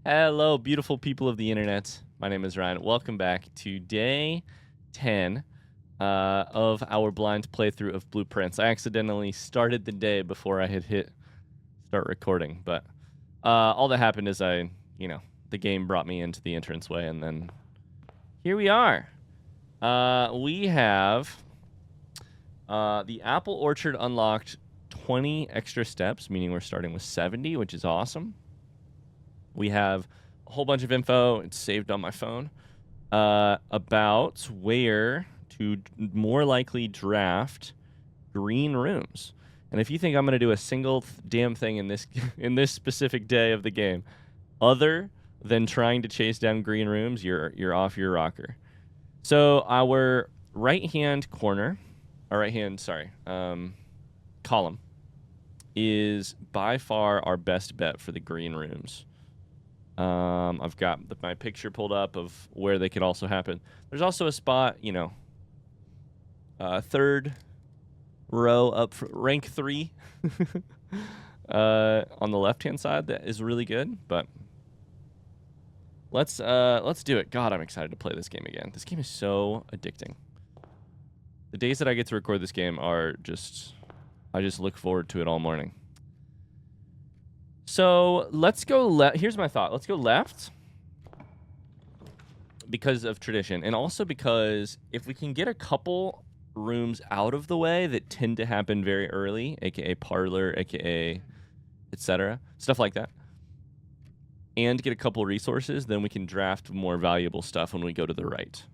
Hello, beautiful people of the internet. My name is Ryan. Welcome back to day 10 of our blind playthrough of Blueprints. I accidentally started the day before I had hit start recording, but all that happened is the game brought me into the entranceway, and then here we are. We have the apple orchard unlocked 20 extra steps, meaning we're starting with 70, which is awesome. We have a whole bunch of info, it's saved on my phone, about where to more likely draft green rooms. And if you think I'm going to do a single damn thing in this in this specific day of the game, other than trying to chase down green rooms, you're off your rocker. So our right-hand corner, column, is by far our best bet for the green rooms. I've got my picture pulled up of where they could also happen. There's also a spot, third row up for rank 3 on the left-hand side that is really good, but let's do it. God, I'm excited to play this game again. This game is so addicting. The days that I get to record this game are I just look forward to it all morning. So let's go left. Here's my thought. Let's go left because of tradition, and also because if we can get a couple rooms out of the way that tend to happen very early, aka parlor, aka etc., stuff like that, and get a couple resources, then we can draft more valuable stuff when we go to the right.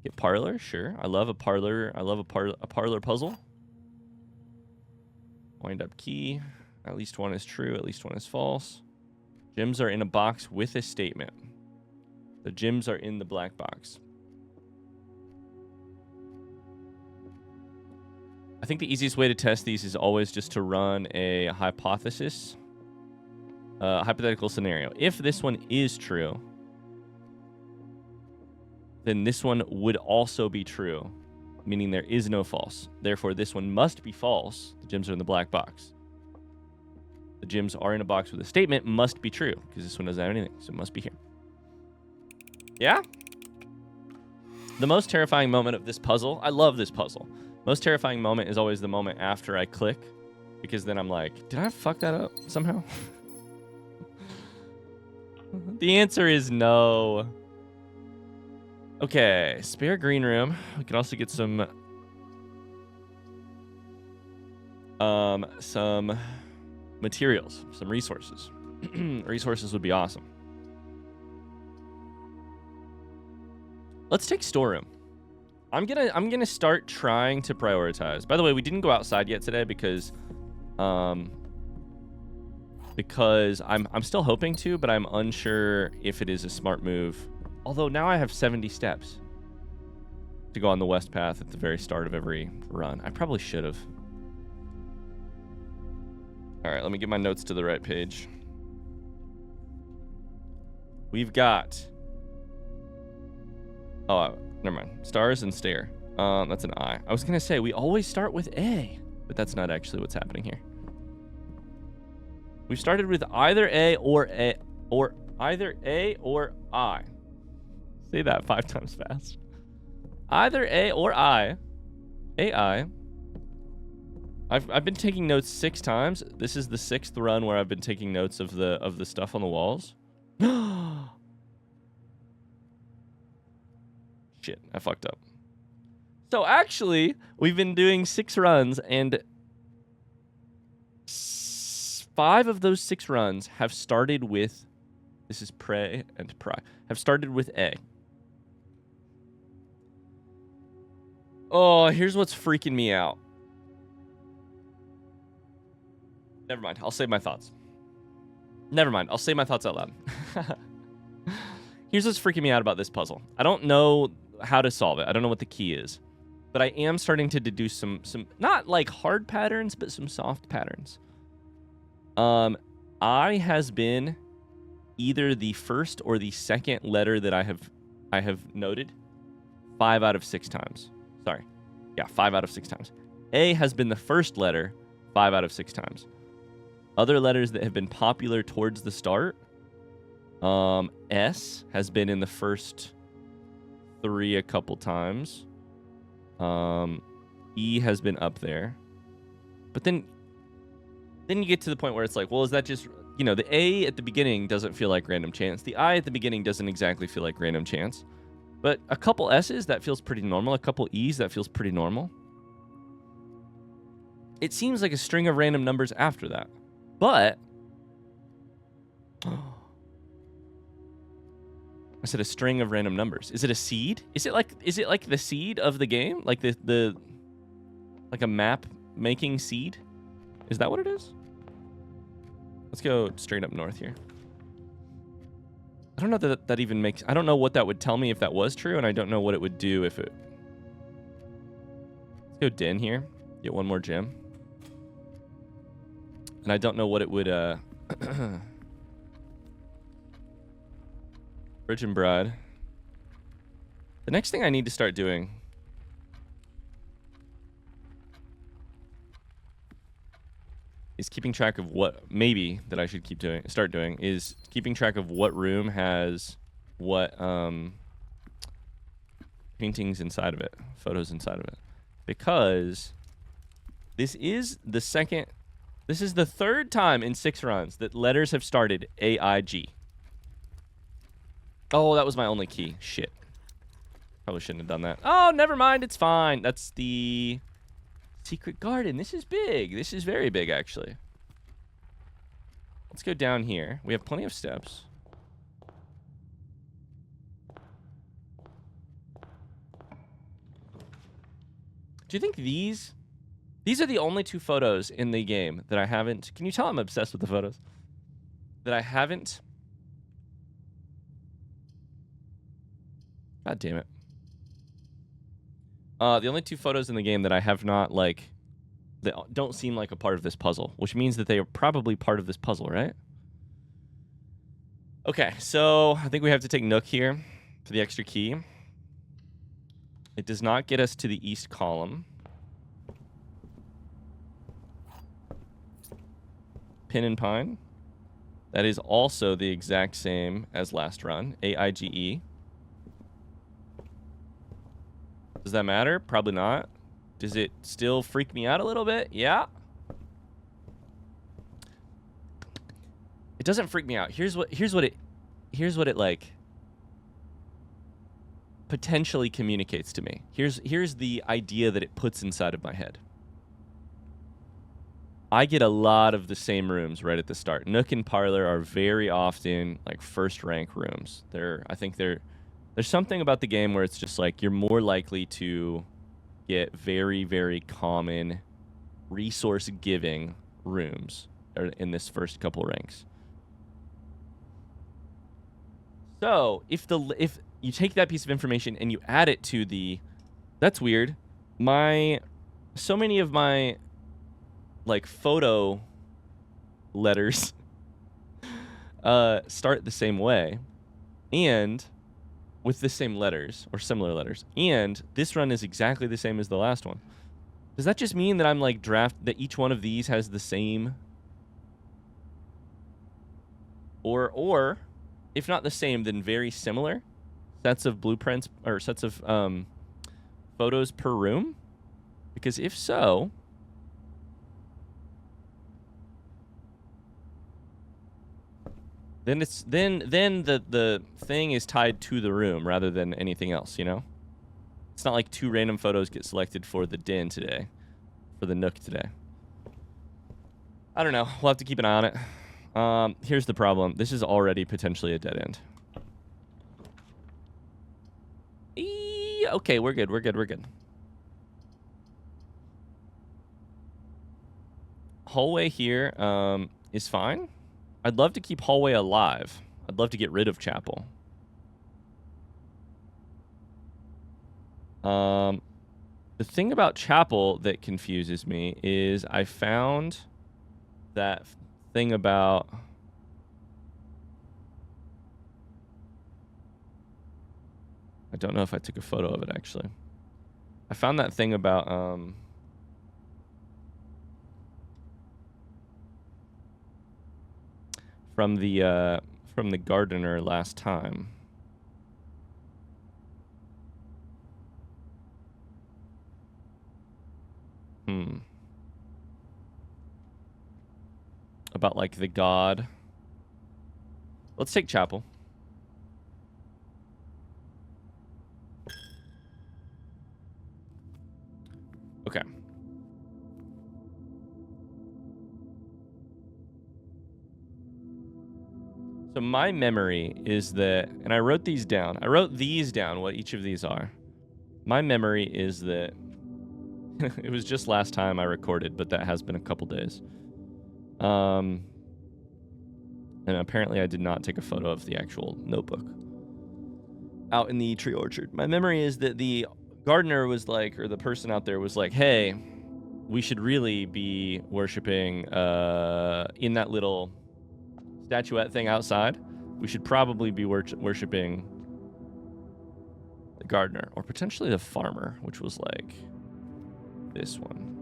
Get parlor, sure. I love a parlor. I love a parlor puzzle. Wind up key. At least one is true, at least one is false. Gems are in a box with a statement. The gems are in the black box. I think the easiest way to test these is always just to run a hypothesis, hypothetical scenario. If this one is true, then this one would also be true, meaning there is no false. Therefore, this one must be false. The gems are in the black box. The gems are in a box with a statement must be true, because this one doesn't have anything, so it must be here. Yeah? The most terrifying moment of this puzzle, I love this puzzle. Most terrifying moment is always the moment after I click, because then I'm like, did I fuck that up somehow? The answer is no. Okay, spare green room. We can also get some materials, some resources. Resources would be awesome. Let's take storeroom. I'm gonna start trying to prioritize. By the way, we didn't go outside yet today because I'm still hoping to, but I'm unsure if it is a smart move. Although now I have 70 steps to go on the west path at the very start of every run. I probably should have. All right, let me get my notes to the right page. We've got... Oh, never mind. Stars and stare. That's an I. I was going to say, we always start with A, but that's not actually what's happening here. We've started with either A or either A or I. Say that 5 times fast. Either A or I. AI. I've been taking notes 6 times. This is the 6th run where I've been taking notes of the stuff on the walls. Shit, I fucked up. So actually, we've been doing 6 runs, and 5 of those 6 runs have started with, this is pray and pry, have started with A. Oh, here's what's freaking me out. Never mind. I'll save my thoughts. Never mind. I'll say my thoughts out loud. Here's what's freaking me out about this puzzle. I don't know how to solve it. I don't know what the key is. But I am starting to deduce some not like hard patterns, but some soft patterns. I has been either the first or the second letter that I have noted 5 out of 6 times. Sorry. Yeah, 5 out of 6 times. A has been the first letter 5 out of 6 times. Other letters that have been popular towards the start, S has been in the first 3 a couple times. E has been up there. But then you get to the point where it's like, well, is that just, you know, the A at the beginning doesn't feel like random chance. The I at the beginning doesn't exactly feel like random chance. But a couple S's, that feels pretty normal. A couple E's, that feels pretty normal. It seems like a string of random numbers after that. But I said a string of random numbers. Is it a seed? Is it like the seed of the game? Like the like a map making seed? Is that what it is? Let's go straight up north here. I don't know that even makes... I don't know what that would tell me if that was true, and I don't know what it would do if it... Let's go Den here. Get one more gem. And I don't know what it would... Virgin Bride. The next thing I need to start doing... is keeping track of what... maybe that I should start doing is keeping track of what room has what paintings inside of it, photos inside of it. Because this is the third time in 6 runs that letters have started AIG. Oh, that was my only key. Shit. Probably shouldn't have done that. Oh, never mind. It's fine. That's the secret garden. This is big. This is very big, actually. Let's go down here. We have plenty of steps. Do you think these are the only 2 photos in the game that I haven't... Can you tell I'm obsessed with the photos? That I haven't... God damn it. The only 2 photos in the game that I have not, like... that don't seem like a part of this puzzle, which means that they are probably part of this puzzle, right? Okay, so I think we have to take Nook here for the extra key. It does not get us to the east column. Pin and Pine. That is also the exact same as last run. AIGE. Does that matter? Probably not. Does it still freak me out a little bit? Yeah. It doesn't freak me out. Here's what it like potentially communicates to me. Here's the idea that it puts inside of my head. I get a lot of the same rooms right at the start. Nook and Parlor are very often like first rank rooms. I think there's something about the game where it's just like you're more likely to get very, very common resource giving rooms in this first couple ranks. So if you take that piece of information and you add it to the... That's weird. So many of my like photo letters start the same way and with the same letters or similar letters, and this run is exactly the same as the last one. Does that just mean that I'm like that each one of these has the same, or if not the same, then very similar sets of blueprints or sets of photos per room? Because if so, then the thing is tied to the room rather than anything else, you know? It's not like 2 random photos get selected for the Den today, for the Nook today. I don't know. We'll have to keep an eye on it. Here's the problem. This is already potentially a dead end. Okay, we're good. We're good. Hallway here is fine. I'd love to keep hallway alive. I'd love to get rid of chapel. The thing about chapel that confuses me is I found that thing about... I don't know if I took a photo of it, actually. I found that thing about... from from the gardener last time. About, like, the god. Let's take chapel. Okay. So my memory is that, and I wrote these down. I wrote these down, what each of these are. My memory is that it was just last time I recorded, but that has been a couple days. And apparently I did not take a photo of the actual notebook out in the tree orchard. My memory is that the gardener was like, or the person out there was like, hey, we should really be worshiping in that little statuette thing outside. We should probably be worshiping the gardener, or potentially the farmer, which was like this one.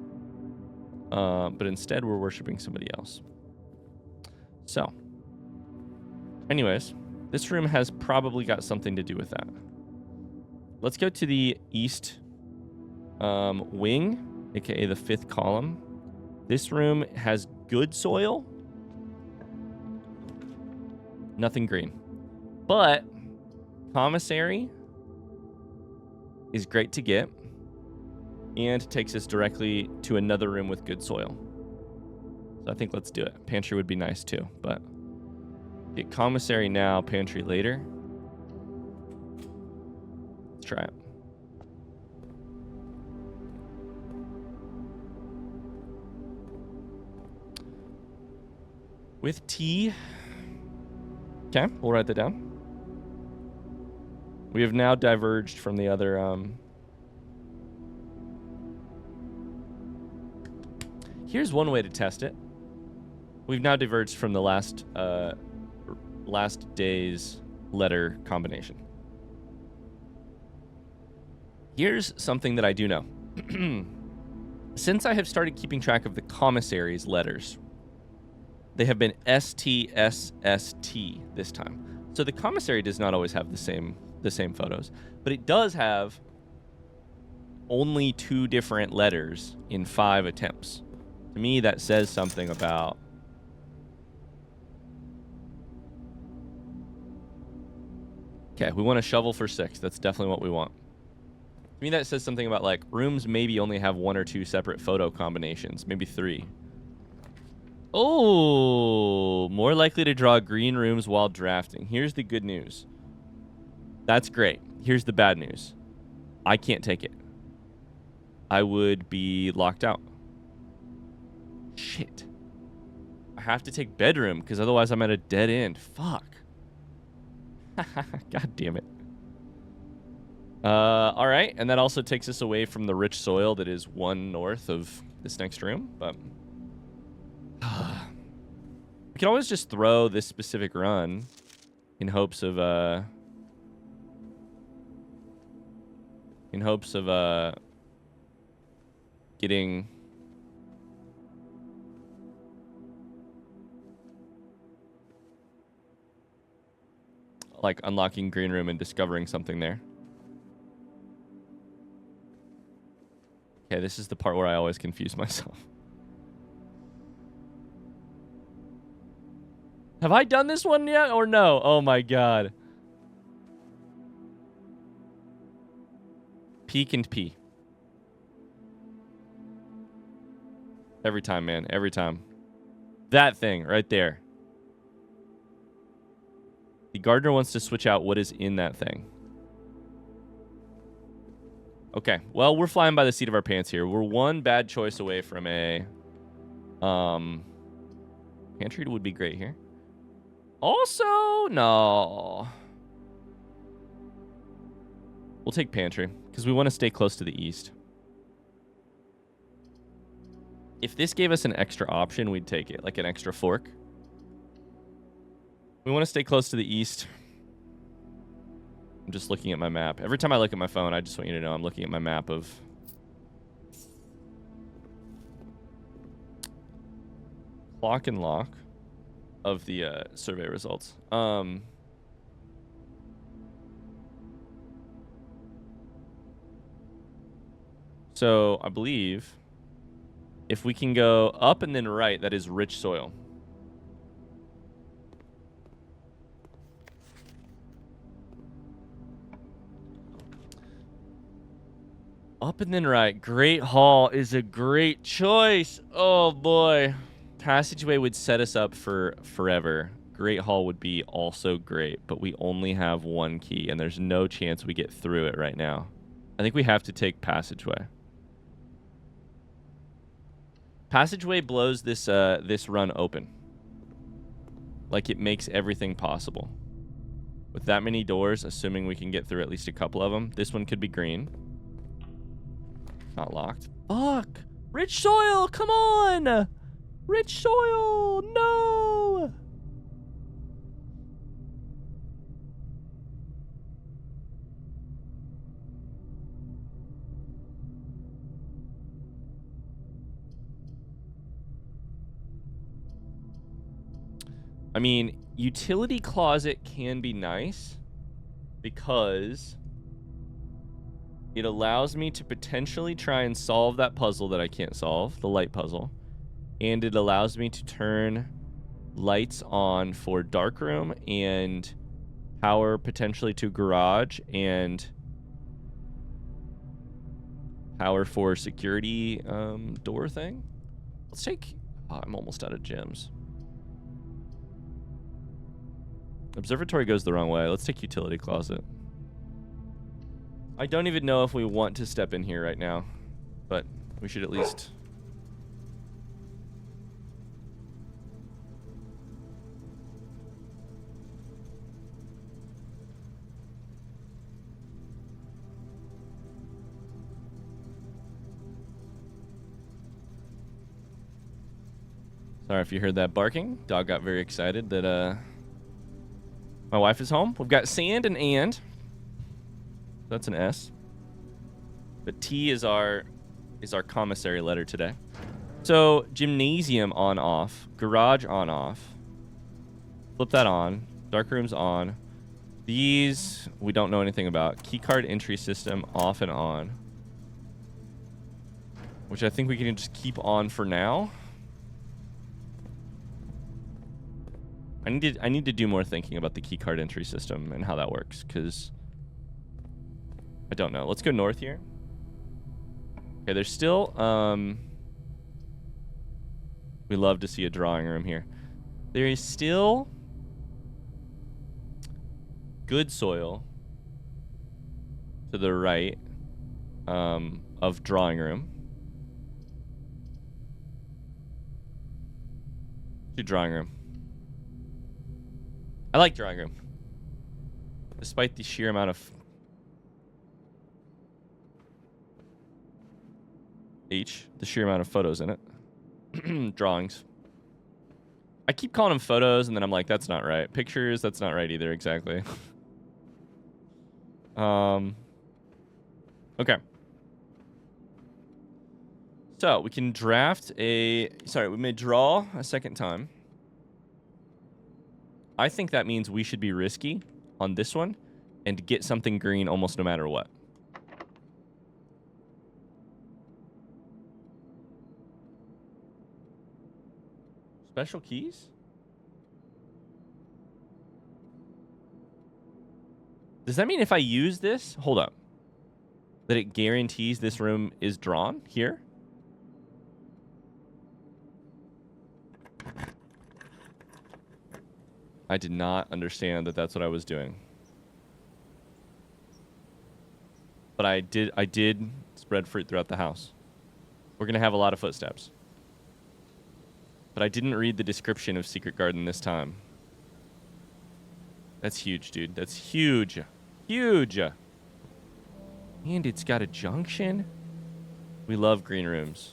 But instead we're worshiping somebody else. So anyways, this room has probably got something to do with that. Let's go to the east wing, aka the 5th column. This room has good soil. Nothing green. But commissary is great to get and takes us directly to another room with good soil. So I think let's do it. Pantry would be nice too, but get commissary now, pantry later. Let's try it. With tea. Okay, we'll write that down. We have now diverged from the other... Here's one way to test it. We've now diverged from the last day's letter combination. Here's something that I do know. Since I have started keeping track of the commissary's letters, they have been STSST this time. So the commissary does not always have the same photos, but it does have only 2 different letters in 5 attempts. To me, that says something about okay, we want a shovel for 6. That's definitely what we want. To me, that says something about, like, rooms maybe only have 1 or 2 separate photo combinations, maybe 3. Oh, more likely to draw green rooms while drafting. Here's the good news. That's great. Here's the bad news. I can't take it. I would be locked out. Shit. I have to take bedroom, because otherwise I'm at a dead end. Fuck. God damn it. All right, and that also takes us away from the rich soil that is 1 north of this next room, but... we can always just throw this specific run in hopes of getting like unlocking green room and discovering something there. Okay, this is the part where I always confuse myself. Have I done this one yet or no? Oh my god. Peek and pee. Every time, man. Every time. That thing right there. The gardener wants to switch out what is in that thing. Okay. Well, we're flying by the seat of our pants here. We're 1 bad choice away from a... pantry would be great here. Also, no. We'll take pantry, because we want to stay close to the east. If this gave us an extra option, we'd take it, like an extra fork. We want to stay close to the east. I'm just looking at my map. Every time I look at my phone, I just want you to know I'm looking at my map of... Clock and lock. of the survey results. So I believe if we can go up and then right, that is rich soil. Up and then right. Great Hall is a great choice. Oh, boy. Passageway would set us up for forever. Great Hall would be also great, but we only have one key, and there's no chance we get through it right now. I think we have to take Passageway. Passageway blows this this run open. Like, it makes everything possible. With that many doors, assuming we can get through at least a couple of them, this one could be green. Not locked. Fuck! Rich soil! Come on! Rich soil! No! I mean, utility closet can be nice because it allows me to potentially try and solve that puzzle that I can't solve, the light puzzle. And it allows me to turn lights on for darkroom and power potentially to garage and power for security door thing. Let's take... Oh, I'm almost out of gems. Observatory goes the wrong way. Let's take utility closet. I don't even know if we want to step in here right now, but we should at least... Sorry if you heard that barking. Dog got very excited that my wife is home. We've got sand and. That's an S. But T is our commissary letter today. So gymnasium on off, garage on off. Flip that on. Dark room's on. These we don't know anything about. Keycard entry system off and on. Which I think we can just keep on for now. I need to do more thinking about the keycard entry system and how that works, because I don't know. Let's go north here. Okay, there's still we love to see a drawing room here. There is still good soil to the right of drawing room. To drawing room. I like drawing room. Despite the sheer amount of the sheer amount of photos in it. Drawings. I keep calling them photos, and then I'm like, that's not right. Pictures, that's not right either, exactly. Okay. So, we can draft a... Sorry, we may draw a second time. I think that means we should be risky on this one and get something green almost no matter what. Special keys? Does that mean if I use this... Hold up. That it guarantees this room is drawn here? I did not understand that that's what I was doing. But I did spread fruit throughout the house. We're going to have a lot of footsteps. But I didn't read the description of Secret Garden this time. That's huge, dude. That's huge. Huge. And it's got a junction. We love green rooms.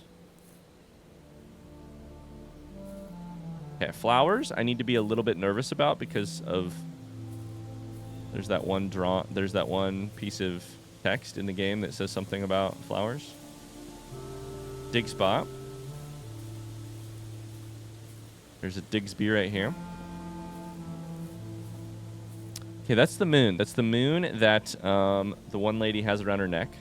Okay, flowers I need to be a little bit nervous about because of there's that one piece of text in the game that says something about flowers. Dig spot. There's a Digsby right here. Okay, that's the moon. That's the moon that the one lady has around her neck.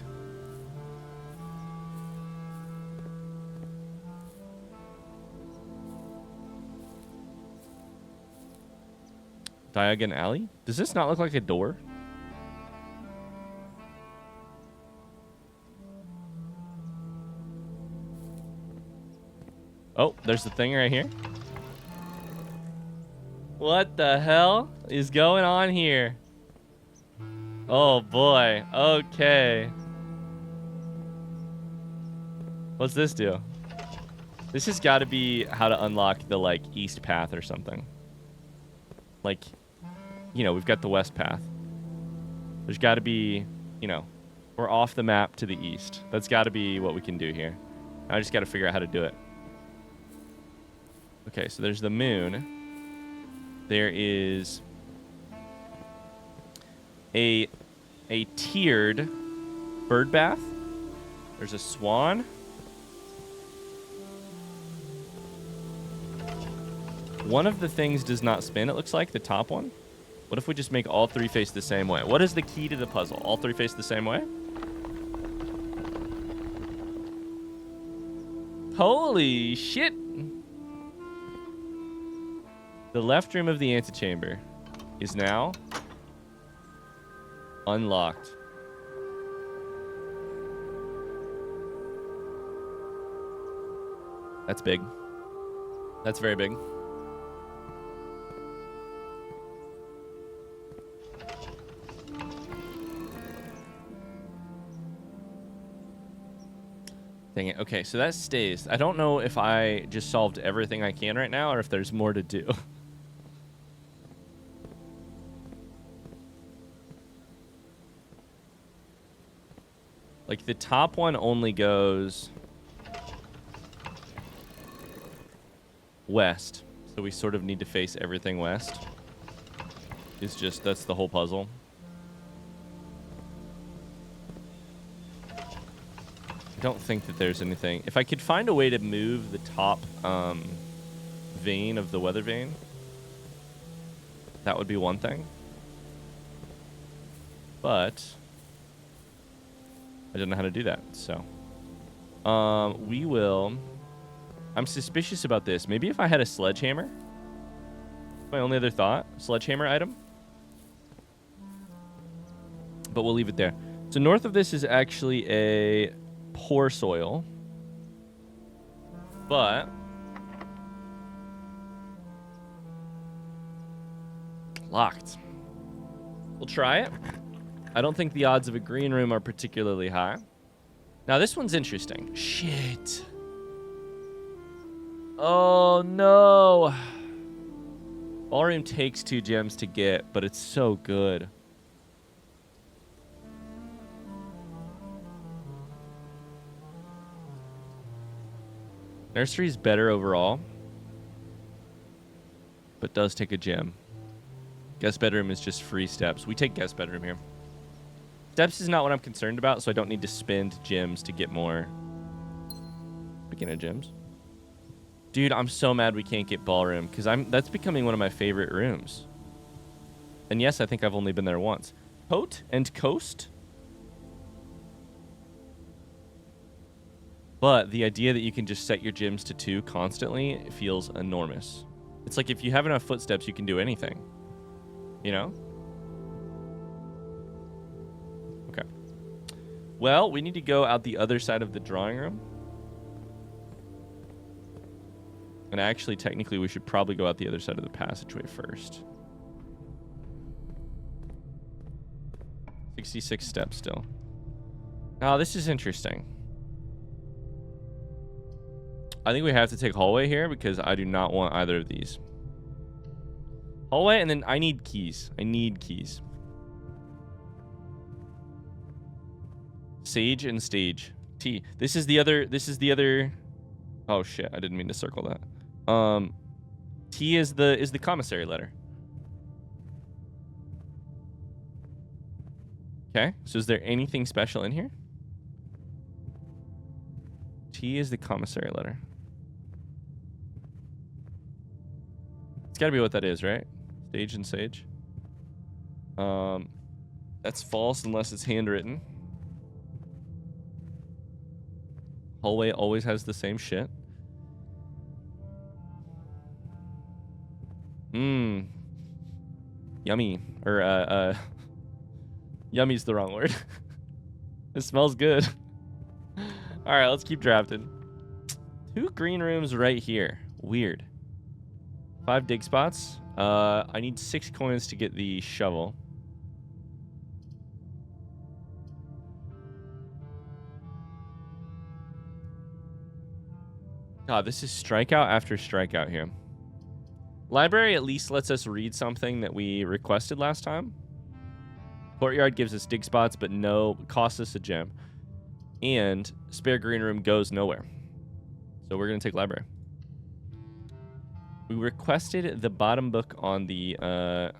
Diagon Alley? Does this not look like a door? Oh, there's the thing right here. What the hell is going on here? Oh boy. Okay. What's this do? This has got to be how to unlock the, like, east path or something. Like, you know, we've got the west path. There's got to be, you know, we're off the map to the east. That's got to be what we can do here. I just got to figure out how to do it. Okay, so there's the moon. There is a tiered bird bath. There's a swan. One of the things does not spin, it looks like, the top one. What if we just make all three face the same way? What is the key to the puzzle? All three face the same way? Holy shit! The left room of the antechamber is now unlocked. That's big. That's very big. Dang it. Okay, so that stays. I don't know if I just solved everything I can right now or if there's more to do. Like, the top one only goes west. So we sort of need to face everything west. It's just, that's the whole puzzle. I don't think that there's anything. If I could find a way to move the top vein of the weather vane, that would be one thing. But I don't know how to do that, so we will. I'm suspicious about this. Maybe if I had a sledgehammer. My only other thought, sledgehammer item. But we'll leave it there. So north of this is actually a poor soil, but locked. We'll try it. I don't think the odds of a green room are particularly high. Now this one's interesting. Shit. Oh no. Ballroom takes 2 gems to get, but it's so good. Nursery's better overall, but does take a gem. Guest bedroom is just free steps. We take guest bedroom here. Steps is not what I'm concerned about, so I don't need to spend gems to get more beginner gems. Dude, I'm so mad we can't get ballroom, because that's becoming one of my favorite rooms. And yes, I think I've only been there once. Coat and coast. But the idea that you can just set your gems to 2 constantly feels enormous. It's like if you have enough footsteps, you can do anything. You know? Okay. Well, we need to go out the other side of the drawing room. And actually, technically, we should probably go out the other side of the passageway first. 66 steps still. Now, this is interesting. I think we have to take hallway here because I do not want either of these. Hallway, and then I need keys. I need keys. Sage and stage. T. This is the other. Oh shit, I didn't mean to circle that. T is the commissary letter. Okay, so is there anything special in here? T is the commissary letter. It's gotta be what that is, right? Stage and sage. That's false unless it's handwritten. Hallway always has the same shit. Yummy. Or, yummy's the wrong word. It smells good. All right, let's keep drafting. 2 green rooms right here. Weird. 5 dig spots. I need 6 coins to get the shovel. God, this is strikeout after strikeout here. Library at least lets us read something that we requested last time. Courtyard gives us dig spots, but costs us a gem. And spare green room goes nowhere. So we're going to take library. We requested the bottom book on the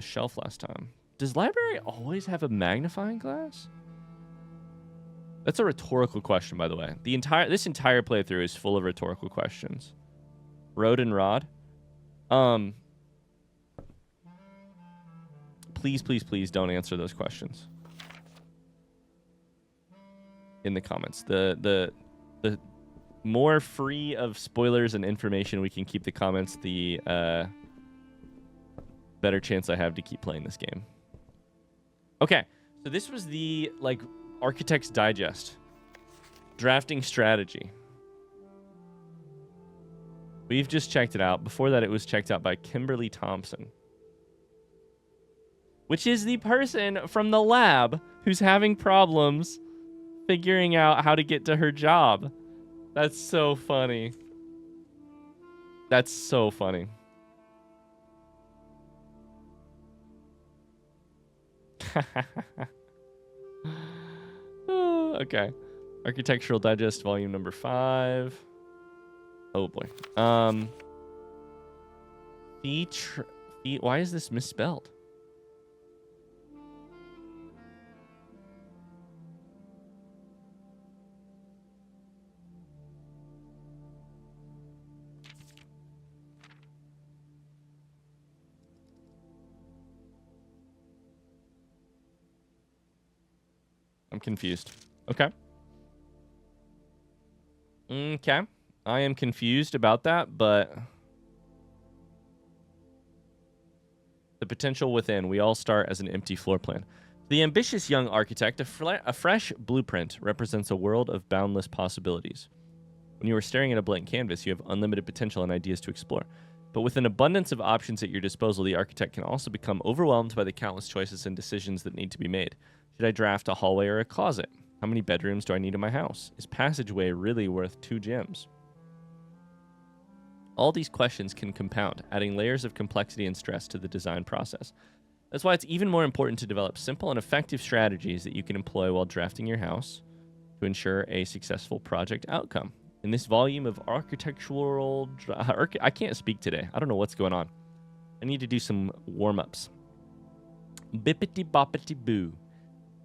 shelf last time. Does library always have a magnifying glass? That's a rhetorical question, by the way. This entire playthrough is full of rhetorical questions. Road and rod. Please, please, please don't answer those questions in the comments. The more free of spoilers and information we can keep the comments, the better chance I have to keep playing this game. Okay, so this was the Architect's Digest drafting strategy. We've just checked it out. Before that, it was checked out by Kimberly Thompson, which is the person from the lab who's having problems figuring out how to get to her job. That's so funny. That's so funny. Okay. Architectural Digest, volume number 5. Oh boy. Why is this misspelled? I'm confused. Okay. Okay. I am confused about that, but the potential within. We all start as an empty floor plan. The ambitious young architect, a fresh blueprint represents a world of boundless possibilities. When you are staring at a blank canvas, you have unlimited potential and ideas to explore. But with an abundance of options at your disposal, the architect can also become overwhelmed by the countless choices and decisions that need to be made. Should I draft a hallway or a closet? How many bedrooms do I need in my house? Is passageway really worth 2 gems? All these questions can compound, adding layers of complexity and stress to the design process. That's why it's even more important to develop simple and effective strategies that you can employ while drafting your house to ensure a successful project outcome. In this volume of architectural... I can't speak today. I don't know what's going on. I need to do some warm-ups. Bippity-boppity-boo.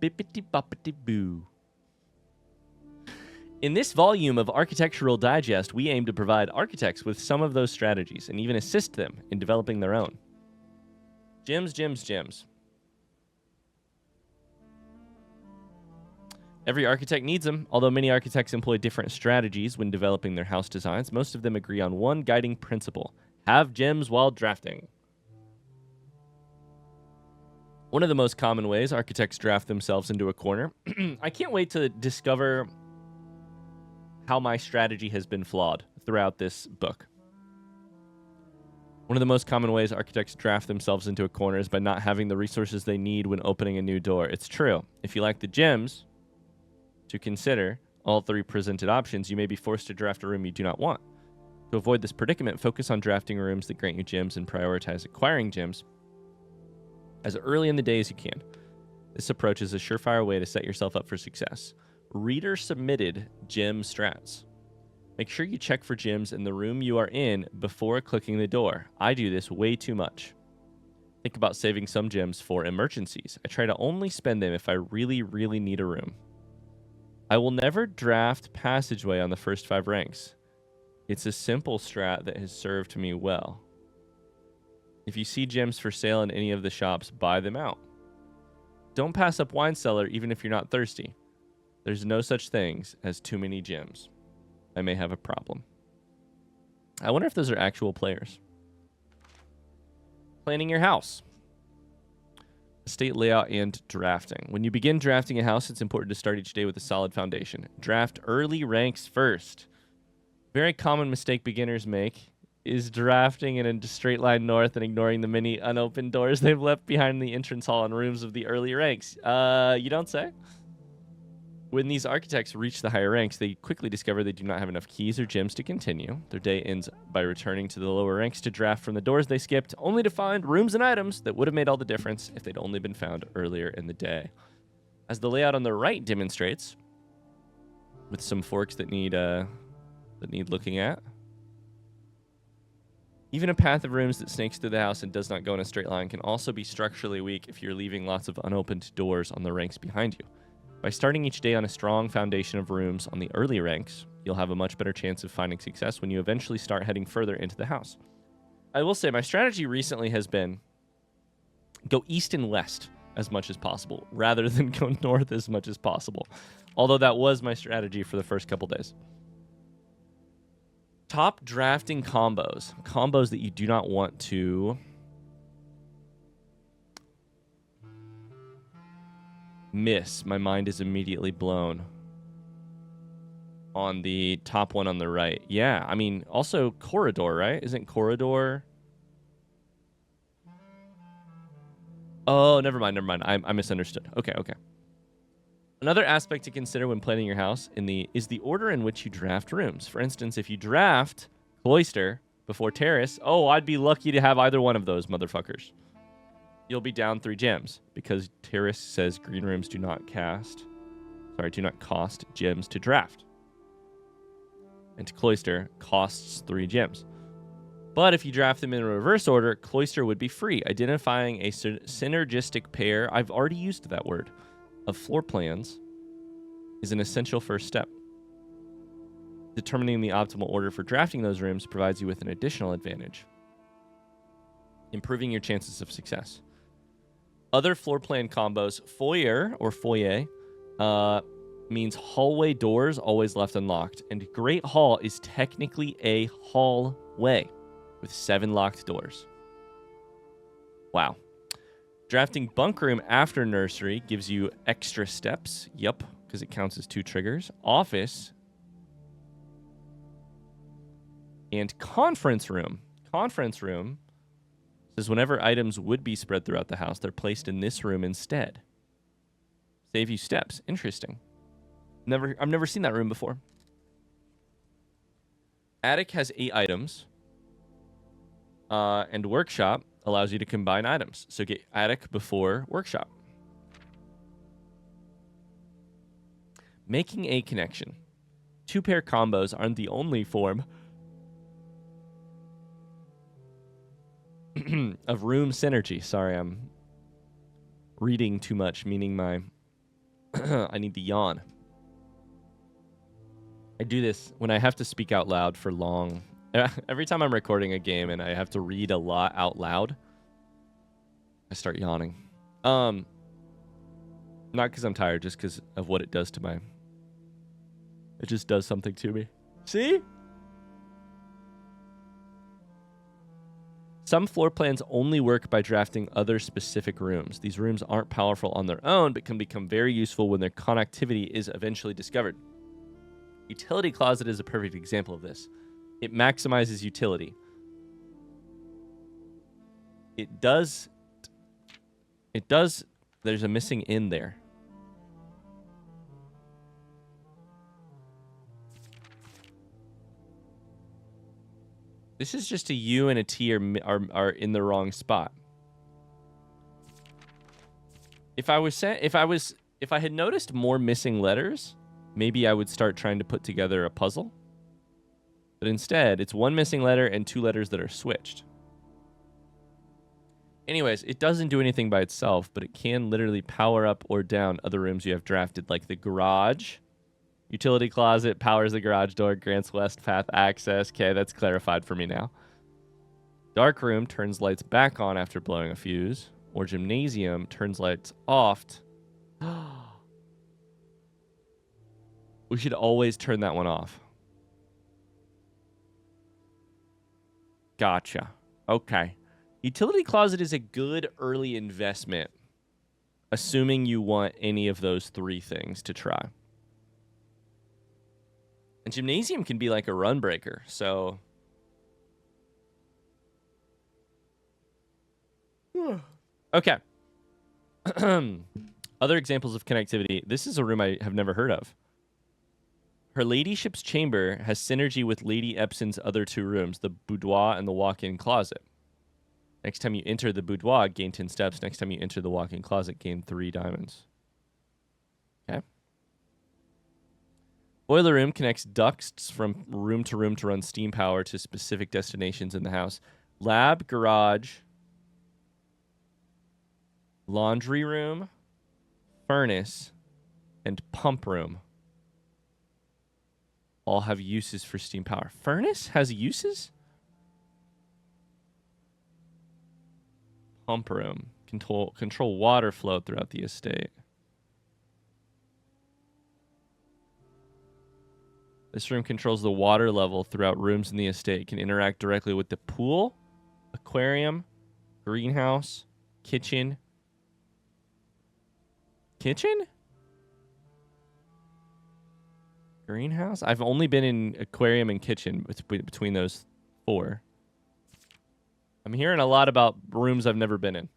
Bippity-boppity-boo. In this volume of Architectural Digest, we aim to provide architects with some of those strategies and even assist them in developing their own. Gems, gems, gems. Every architect needs them. Although many architects employ different strategies when developing their house designs, most of them agree on one guiding principle: have gems while drafting. One of the most common ways architects draft themselves into a corner. I can't wait to discover how my strategy has been flawed throughout this book. One of the most common ways architects draft themselves into a corner is by not having the resources they need when opening a new door. It's true. If you lack the gems to consider all 3 presented options, you may be forced to draft a room you do not want. To avoid this predicament, focus on drafting rooms that grant you gems and prioritize acquiring gems as early in the day as you can. This approach is a surefire way to set yourself up for success. Reader submitted gem strats. Make sure you check for gems in the room you are in before clicking the door. I do this way too much. Think about saving some gems for emergencies. I try to only spend them if I really, really need a room. I will never draft passageway on the first 5 ranks. It's a simple strat that has served me well. If you see gems for sale in any of the shops, buy them out. Don't pass up wine cellar even if you're not thirsty. There's no such things as too many gems. I may have a problem. I wonder if those are actual players. Planning your house. Estate layout and drafting. When you begin drafting a house, it's important to start each day with a solid foundation. Draft early ranks first. Very common mistake beginners make is drafting in a straight line north and ignoring the many unopened doors they've left behind the entrance hall and rooms of the early ranks. You don't say? When these architects reach the higher ranks, they quickly discover they do not have enough keys or gems to continue. Their day ends by returning to the lower ranks to draft from the doors they skipped, only to find rooms and items that would have made all the difference if they'd only been found earlier in the day. As the layout on the right demonstrates, with some forks that need looking at. Even a path of rooms that snakes through the house and does not go in a straight line can also be structurally weak if you're leaving lots of unopened doors on the ranks behind you. By starting each day on a strong foundation of rooms on the early ranks, you'll have a much better chance of finding success when you eventually start heading further into the house. I will say my strategy recently has been go east and west as much as possible rather than go north as much as possible. Although that was my strategy for the first couple days. Top drafting combos. Combos that you do not want to miss. My mind is immediately blown on the top one on the right. Yeah, I mean, also corridor, right? Isn't corridor? Oh, never mind. I misunderstood. Okay. Another aspect to consider when planning your house is the order in which you draft rooms. For instance, if you draft cloister before terrace, I'd be lucky to have either one of those motherfuckers. You'll be down 3 gems because terrace says green rooms do not cost gems to draft. And cloister costs 3 gems. But if you draft them in reverse order, cloister would be free. Identifying a synergistic pair, I've already used that word, of floor plans is an essential first step. Determining the optimal order for drafting those rooms provides you with an additional advantage, improving your chances of success. Other floor plan combos, foyer or foyer means hallway doors always left unlocked, and Great Hall is technically a hallway with 7 locked doors. Wow. Drafting bunk room after nursery gives you extra steps. Yep, because it counts as 2 triggers. Office and conference room. Conference room says whenever items would be spread throughout the house, they're placed in this room instead. Save you steps. Interesting. I've never seen that room before. Attic has 8 items. And workshop allows you to combine items. So get attic before workshop. Making a connection. 2-pair combos aren't the only form of room synergy. Sorry, I'm reading too much, meaning my I need to yawn. I do this when I have to speak out loud for long. Every time I'm recording a game and I have to read a lot out loud, I start yawning. Not because I'm tired, just because of what it does to my... It just does something to me. See? Some floor plans only work by drafting other specific rooms. These rooms aren't powerful on their own, but can become very useful when their connectivity is eventually discovered. Utility closet is a perfect example of this. It maximizes utility. It does. There's a missing in there. This is just a U and a T are in the wrong spot. If I had noticed more missing letters, maybe I would start trying to put together a puzzle. But instead, it's 1 missing letter and 2 letters that are switched. Anyways, it doesn't do anything by itself, but it can literally power up or down other rooms you have drafted, like the garage. Utility closet powers the garage door, grants west path access. Okay, that's clarified for me now. Dark room turns lights back on after blowing a fuse. or gymnasium turns lights off. We should always turn that one off. Gotcha. Okay. Utility closet is a good early investment, assuming you want any of those 3 things to try. And gymnasium can be like a run breaker, so... Okay. Other examples of connectivity. This is a room I have never heard of. Her ladyship's chamber has synergy with Lady Epson's other 2 rooms, the boudoir and the walk-in closet. Next time you enter the boudoir, gain 10 steps. Next time you enter the walk-in closet, gain 3 diamonds. Okay. Boiler room connects ducts from room to run steam power to specific destinations in the house. Lab, garage, laundry room, furnace, and pump room all have uses for steam power. Furnace has uses? Pump room. Control water flow throughout the estate. This room controls the water level throughout rooms in the estate. Can interact directly with the pool, aquarium, greenhouse, kitchen. Kitchen? Greenhouse? I've only been in aquarium and kitchen between those 4. I'm hearing a lot about rooms I've never been in.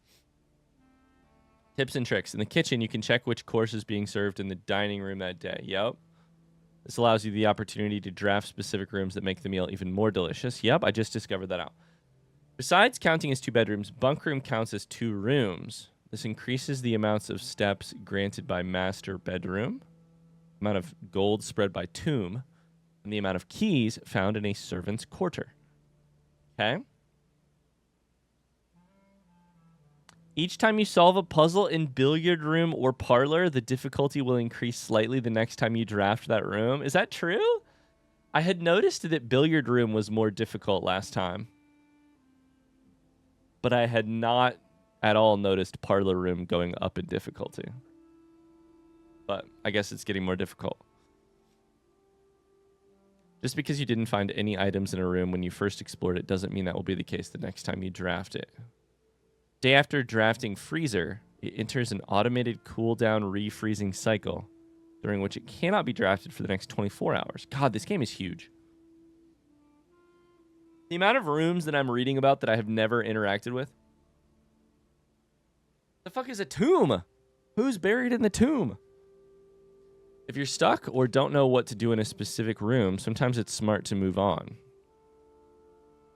Tips and tricks. In the kitchen, you can check which course is being served in the dining room that day. Yep. This allows you the opportunity to draft specific rooms that make the meal even more delicious. Yep, I just discovered that out. Besides counting as 2 bedrooms, bunk room counts as 2 rooms. This increases the amounts of steps granted by master bedroom, amount of gold spread by tomb, and the amount of keys found in a servant's quarter. Okay? Each time you solve a puzzle in billiard room or parlor, the difficulty will increase slightly the next time you draft that room. Is that true? I had noticed that billiard room was more difficult last time, but I had not at all noticed parlor room going up in difficulty. But I guess it's getting more difficult. Just because you didn't find any items in a room when you first explored it doesn't mean that will be the case the next time you draft it. Day after drafting freezer, it enters an automated cooldown refreezing cycle, during which it cannot be drafted for the next 24 hours. God, this game is huge. The amount of rooms that I'm reading about that I have never interacted with. The fuck is a tomb? Who's buried in the tomb? If you're stuck or don't know what to do in a specific room, sometimes it's smart to move on.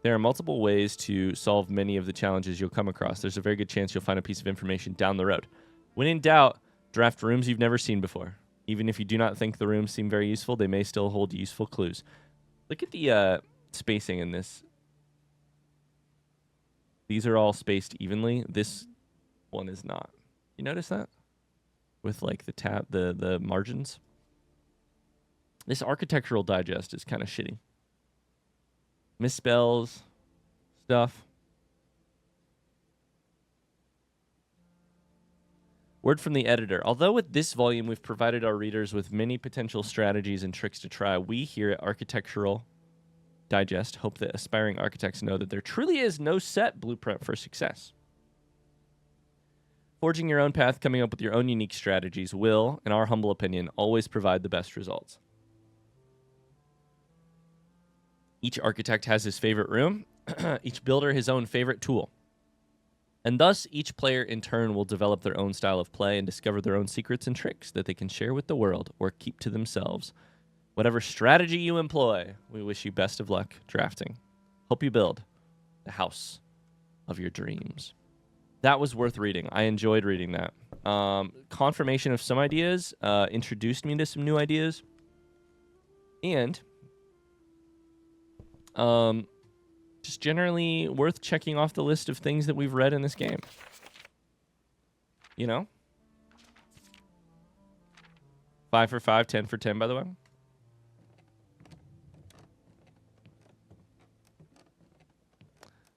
There are multiple ways to solve many of the challenges you'll come across. There's a very good chance you'll find a piece of information down the road. When in doubt, draft rooms you've never seen before. Even if you do not think the rooms seem very useful, they may still hold useful clues. Look at the spacing in this. These are all spaced evenly. This one is not. You notice that? With like the margins. This architectural digest is kind of shitty. Misspells stuff. Word from the editor. Although with this volume we've provided our readers with many potential strategies and tricks to try, we here at Architectural Digest hope that aspiring architects know that there truly is no set blueprint for success. Forging your own path, coming up with your own unique strategies will, in our humble opinion, always provide the best results. Each architect has his favorite room, each builder his own favorite tool. And thus, each player in turn will develop their own style of play and discover their own secrets and tricks that they can share with the world or keep to themselves. Whatever strategy you employ, we wish you best of luck drafting. Hope you build the house of your dreams. That was worth reading. I enjoyed reading that. Confirmation of some ideas, introduced me to some new ideas, and just generally worth checking off the list of things that we've read in this game. You know? 5 for 5, 10 for 10, by the way.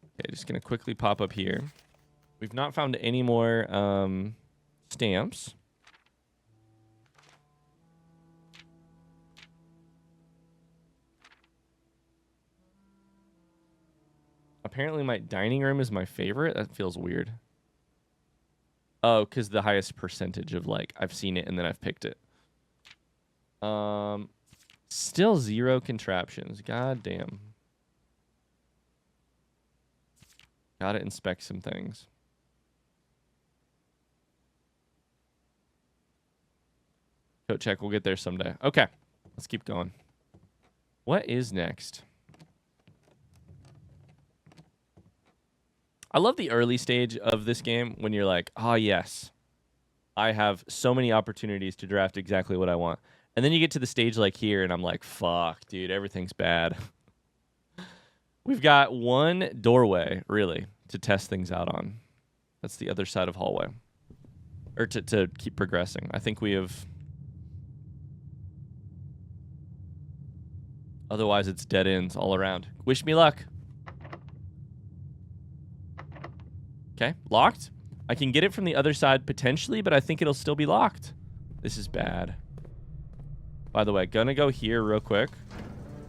Okay, just going to quickly pop up here. We've not found any more stamps. Apparently my dining room is my favorite. That feels weird. Oh, because the highest percentage of, like, I've seen it and then I've picked it. Still 0 contraptions. God damn. Gotta inspect some things. Coat check. We'll get there someday. Okay. Let's keep going. What is next? I love the early stage of this game when you're like, oh, yes, I have so many opportunities to draft exactly what I want. And then you get to the stage like here, and I'm like, fuck, dude, everything's bad. We've got one doorway, really, to test things out on. That's the other side of hallway. Or to keep progressing. I think we have... Otherwise, it's dead ends all around. Wish me luck. Okay, locked. I can get it from the other side potentially, but I think it'll still be locked. This is bad. By the way, gonna go here real quick.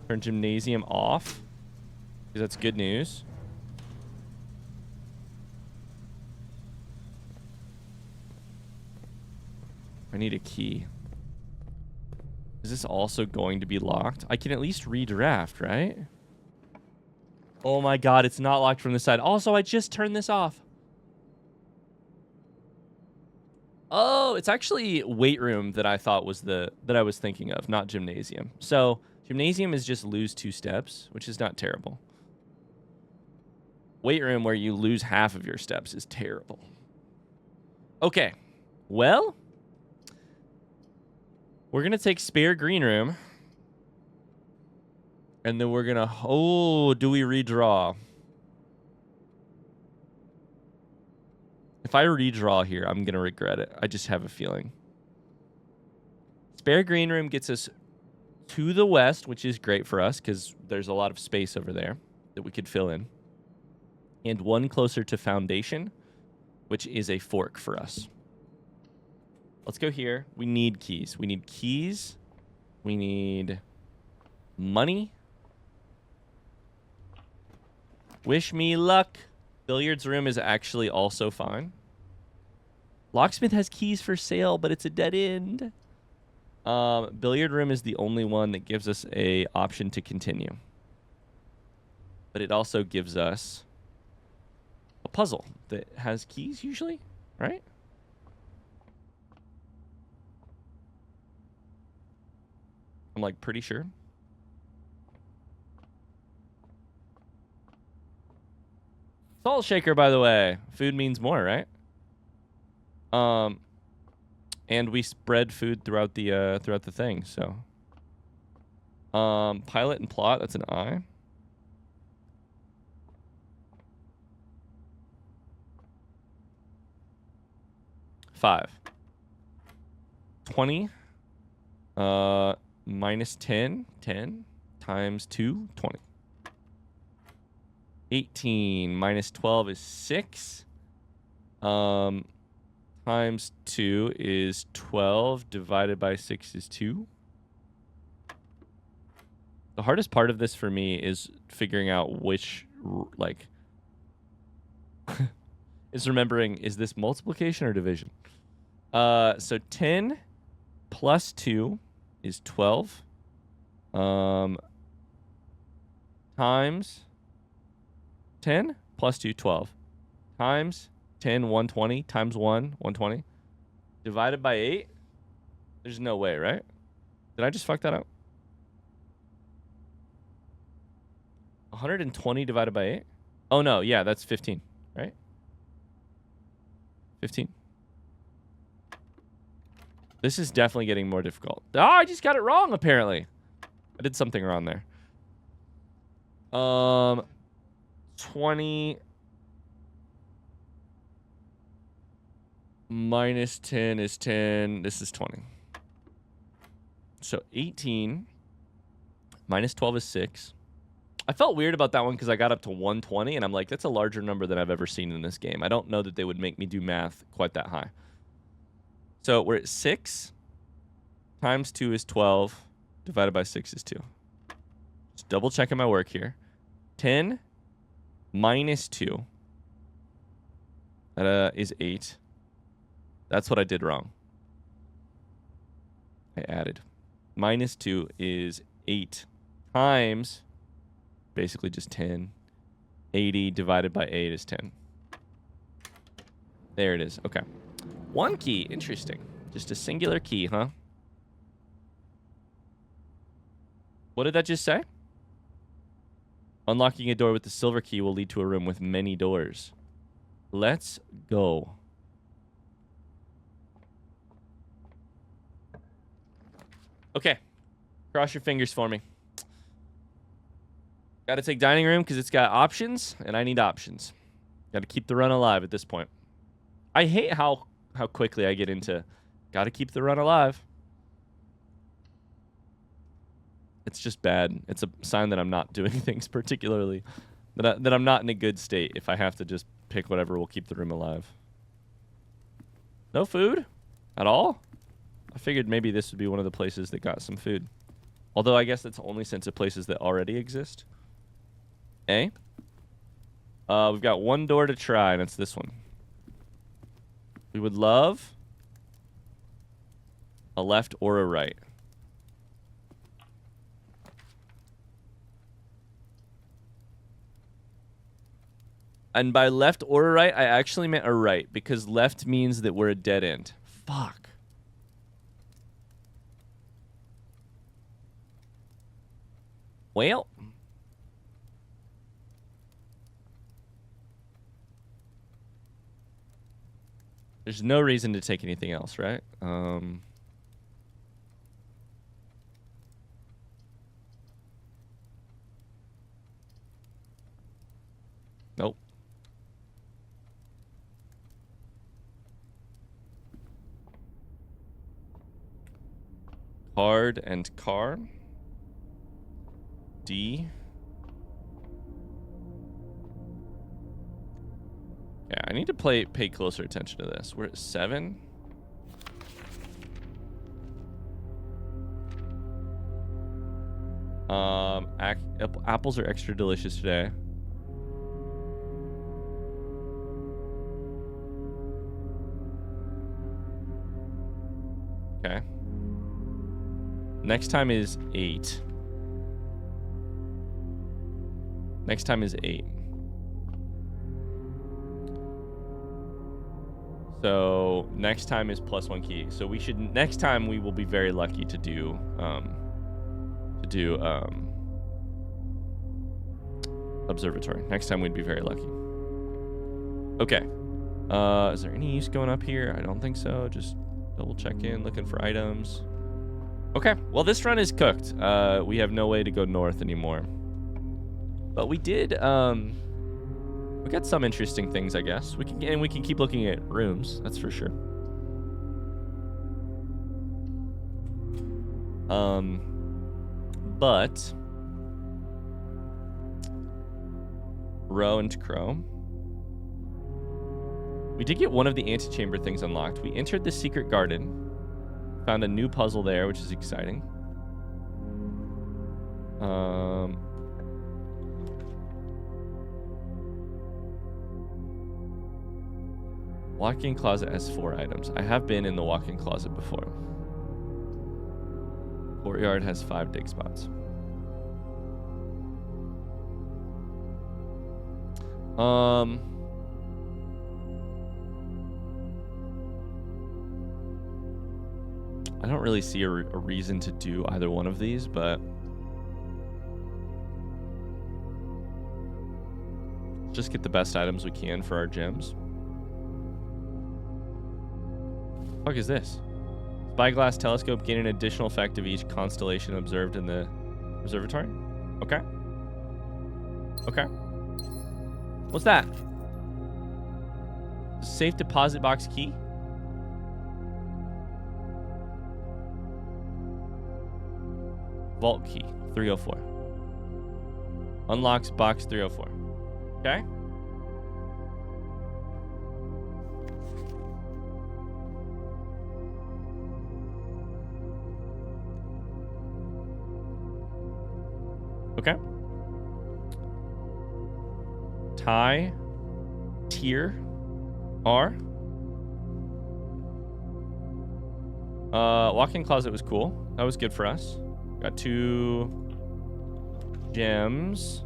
Turn gymnasium off, because that's good news. I need a key. Is this also going to be locked? I can at least redraft, right? Oh my god, it's not locked from this side. Also, I just turned this off. Oh, it's actually weight room that I thought was that I was thinking of, not gymnasium. So gymnasium is just lose 2 steps, which is not terrible. Weight room where you lose half of your steps is terrible. Okay, well, we're gonna take spare green room, and then we're gonna. Oh, do we redraw? If I redraw here, I'm going to regret it. I just have a feeling. Spare green room gets us to the west, which is great for us because there's a lot of space over there that we could fill in. And one closer to foundation, which is a fork for us. Let's go here. We need keys. We need keys. We need money. Wish me luck. Billiards room is actually also fine. Locksmith has keys for sale, but it's a dead end. Billiard room is the only one that gives us a option to continue. But it also gives us a puzzle that has keys usually, right? I'm like pretty sure. Salt shaker, by the way. Food means more, right? And we spread food throughout the thing, so. Pilot and plot, that's an I. Five. 20. Minus 10. 10 times 2, 20. 18 minus 12 is 6. Times 2 is 12. Divided by 6 is 2. The hardest part of this for me is figuring out which, like, is remembering, is this multiplication or division? So 10 plus 2 is 12. Times 10 plus 2, 12. Times 10, 120. Times 1, 120. Divided by 8. There's no way, right? Did I just fuck that up? 120 divided by 8? Oh, no. Yeah, that's 15, right? 15. This is definitely getting more difficult. Oh, I just got it wrong, apparently. I did something wrong there. 20 minus 10 is 10. This is 20. So 18 minus 12 is 6. I felt weird about that one because I got up to 120, and I'm like, that's a larger number than I've ever seen in this game. I don't know that they would make me do math quite that high. So we're at 6 times 2 is 12, divided by 6 is 2. Just double checking my work here. 10 minus 2 is 8. That's what I did wrong. I added. Minus 2 is 8 times, basically just 10. 80 divided by 8 is 10. There it is. Okay. One key. Interesting. Just a singular key, huh? What did that just say? Unlocking a door with the silver key will lead to a room with many doors. Let's go. Okay. Cross your fingers for me. Got to take dining room because it's got options, and I need options. Got to keep the run alive at this point. I hate how quickly I get into got to keep the run alive. It's just bad. It's a sign that I'm not doing things particularly. That I'm not in a good state if I have to just pick whatever will keep the room alive. No food? At all? I figured maybe this would be one of the places that got some food. Although I guess that's only since of places that already exist. Eh? We've got one door to try, and it's this one. We would love a left or a right. And by left or a right, I actually meant a right, because left means that we're a dead end. Fuck. Well. There's no reason to take anything else, right? Nope. Card and car. D. Yeah, I need to pay closer attention to this. We're at 7. Apples are extra delicious today. Okay. Next time is 8. Next time is 8. So next time is +1 key. So we should next time we will be very lucky to do observatory. Next time we'd be very lucky. Okay. Is there any use going up here? I don't think so. Just double check in, looking for items. Okay. Well, this run is cooked. We have no way to go north anymore. But we did we got some interesting things, I guess. We can keep looking at rooms, that's for sure. But Row and Crow. We did get one of the antechamber things unlocked. We entered the secret garden. Found a new puzzle there, which is exciting. Walk-in closet has 4 items. I have been in the walk-in closet before. Courtyard has 5 dig spots. I don't really see a reason to do either one of these, but just get the best items we can for our gems. What the fuck is this? Spyglass telescope gain an additional effect of each constellation observed in the observatory. Okay. Okay. What's that? Safe deposit box key. Vault key 304. Unlocks box 304. Okay. Okay. Tie. Tier. R. Walk-in closet was cool. That was good for us. Got 2 gems.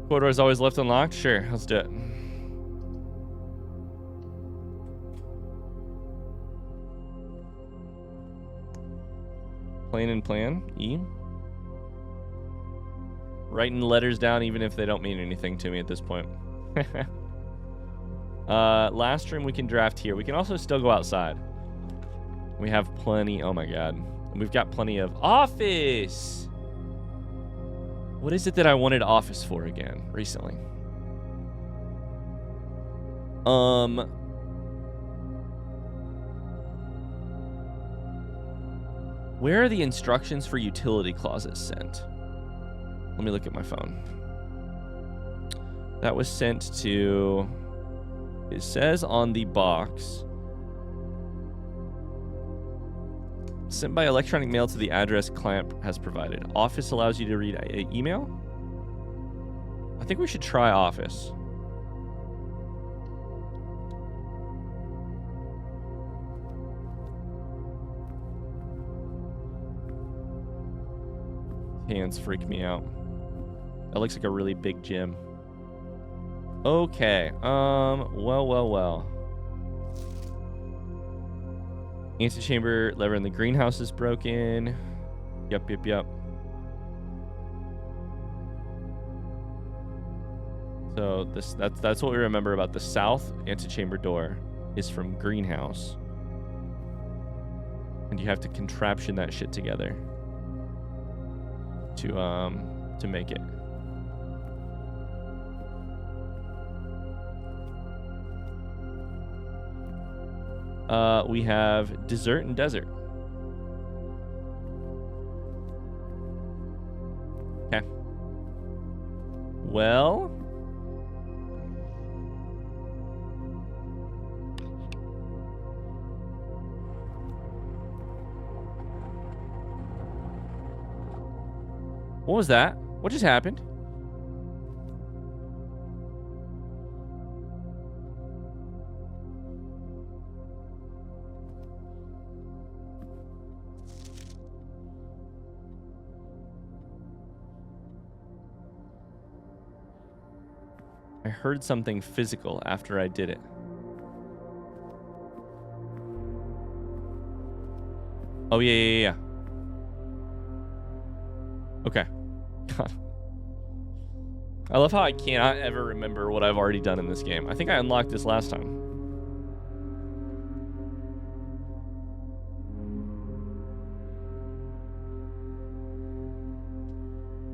Corridor is always left unlocked? Sure, let's do it. Plan and plan. E. Writing letters down even if they don't mean anything to me at this point. Last room we can draft here. We can also still go outside. We have plenty. Oh my god. We've got plenty of office. What is it that I wanted office for again recently? Where are the instructions for utility closets sent? Let me look at my phone. That was sent to... It says on the box. Sent by electronic mail to the address client has provided. Office allows you to read email? I think we should try Office. Hands freak me out. That looks like a really big gym. Okay. Well. Antechamber lever in the greenhouse is broken. Yep. So that's what we remember about the south antechamber door is from greenhouse. And you have to contraption that shit together to make it. We have dessert and desert. Okay. Well. What was that? What just happened? I heard something physical after I did it. Oh, yeah. Okay. God. I love how I cannot ever remember what I've already done in this game. I think I unlocked this last time.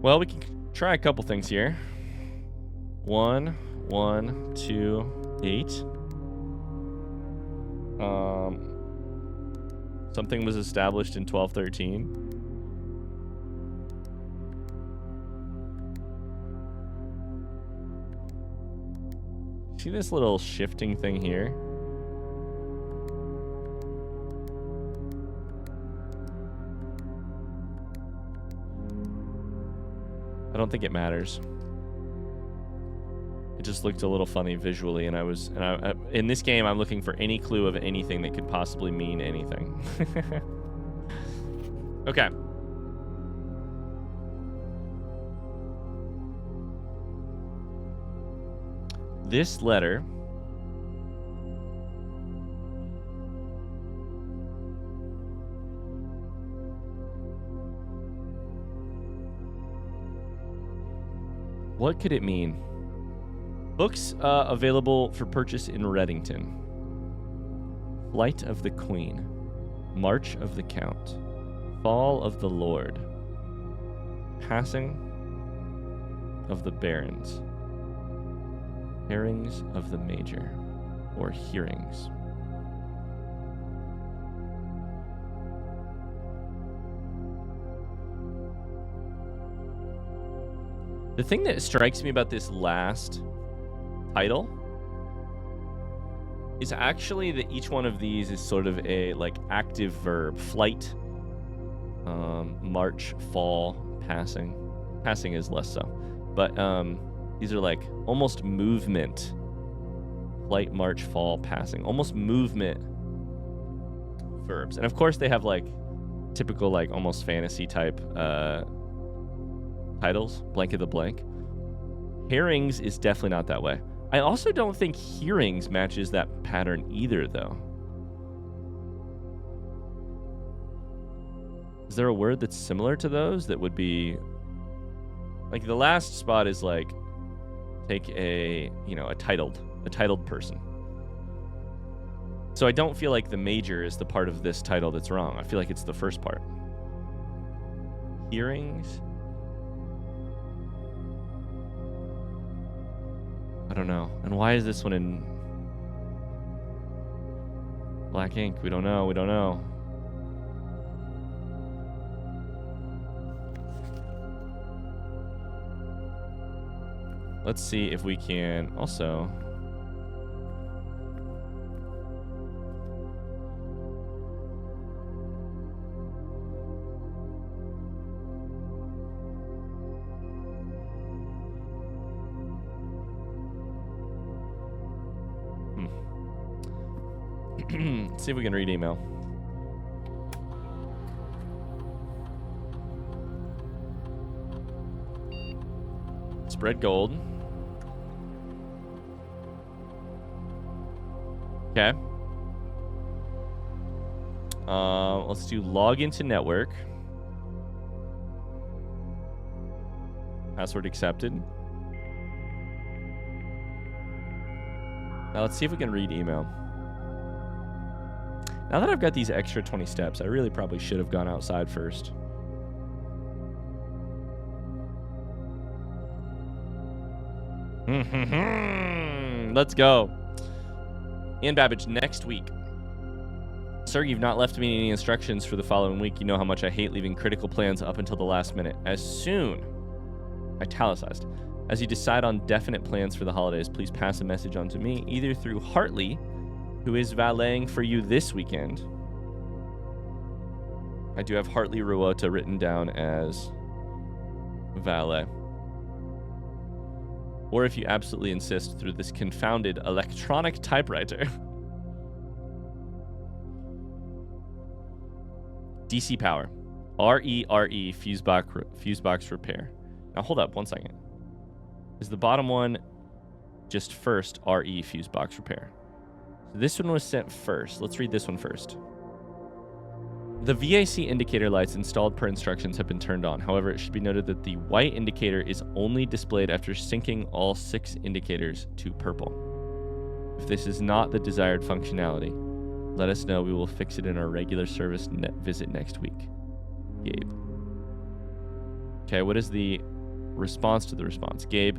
Well, we can try a couple things here. 1, 1, 2, 8. Something was established in 1213. See this little shifting thing here? I don't think it matters. It just looked a little funny visually, and I in this game I'm looking for any clue of anything that could possibly mean anything. Okay. This letter what could it mean? Books available for purchase in Reddington. Flight of the Queen. March of the Count. Fall of the Lord. Passing of the Barons. Hearings of the Major, or hearings. The thing that strikes me about this last title is actually that each one of these is sort of a like active verb. Flight, march, fall, passing. Passing is less so. But these are like almost movement. Flight, march, fall, passing. Almost movement verbs. And of course they have like typical like almost fantasy type titles. Blank of the blank. Herrings is definitely not that way. I also don't think hearings matches that pattern either, though. Is there a word that's similar to those that would be... Like, the last spot is, like, take a, you know, a titled person. So I don't feel like the major is the part of this title that's wrong. I feel like it's the first part. Hearings... I don't know. And why is this one in black ink? We don't know. We don't know. Let's see if we can also... Let's see if we can read email. Spread gold. Okay. Let's do log into network. Password accepted. Now let's see if we can read email. Now that I've got these extra 20 steps, I really probably should have gone outside first. Let's go. Ian Babbage, next week. Sir, you've not left me any instructions for the following week. You know how much I hate leaving critical plans up until the last minute. As soon, italicized, as you decide on definite plans for the holidays, please pass a message on to me, either through Hartley, who is valeting for you this weekend. I do have Hartley Ruota written down as valet. Or if you absolutely insist, through this confounded electronic typewriter. DC power. RERE fuse box repair. Now hold up 1 second. Is the bottom one just first RE fuse box repair? This one was sent first. Let's read this one first. The VAC indicator lights installed per instructions have been turned on. However, it should be noted that the white indicator is only displayed after syncing all 6 indicators to purple. If this is not the desired functionality, let us know. We will fix it in our regular service visit next week. Gabe. Okay, what is the response to the response? Gabe.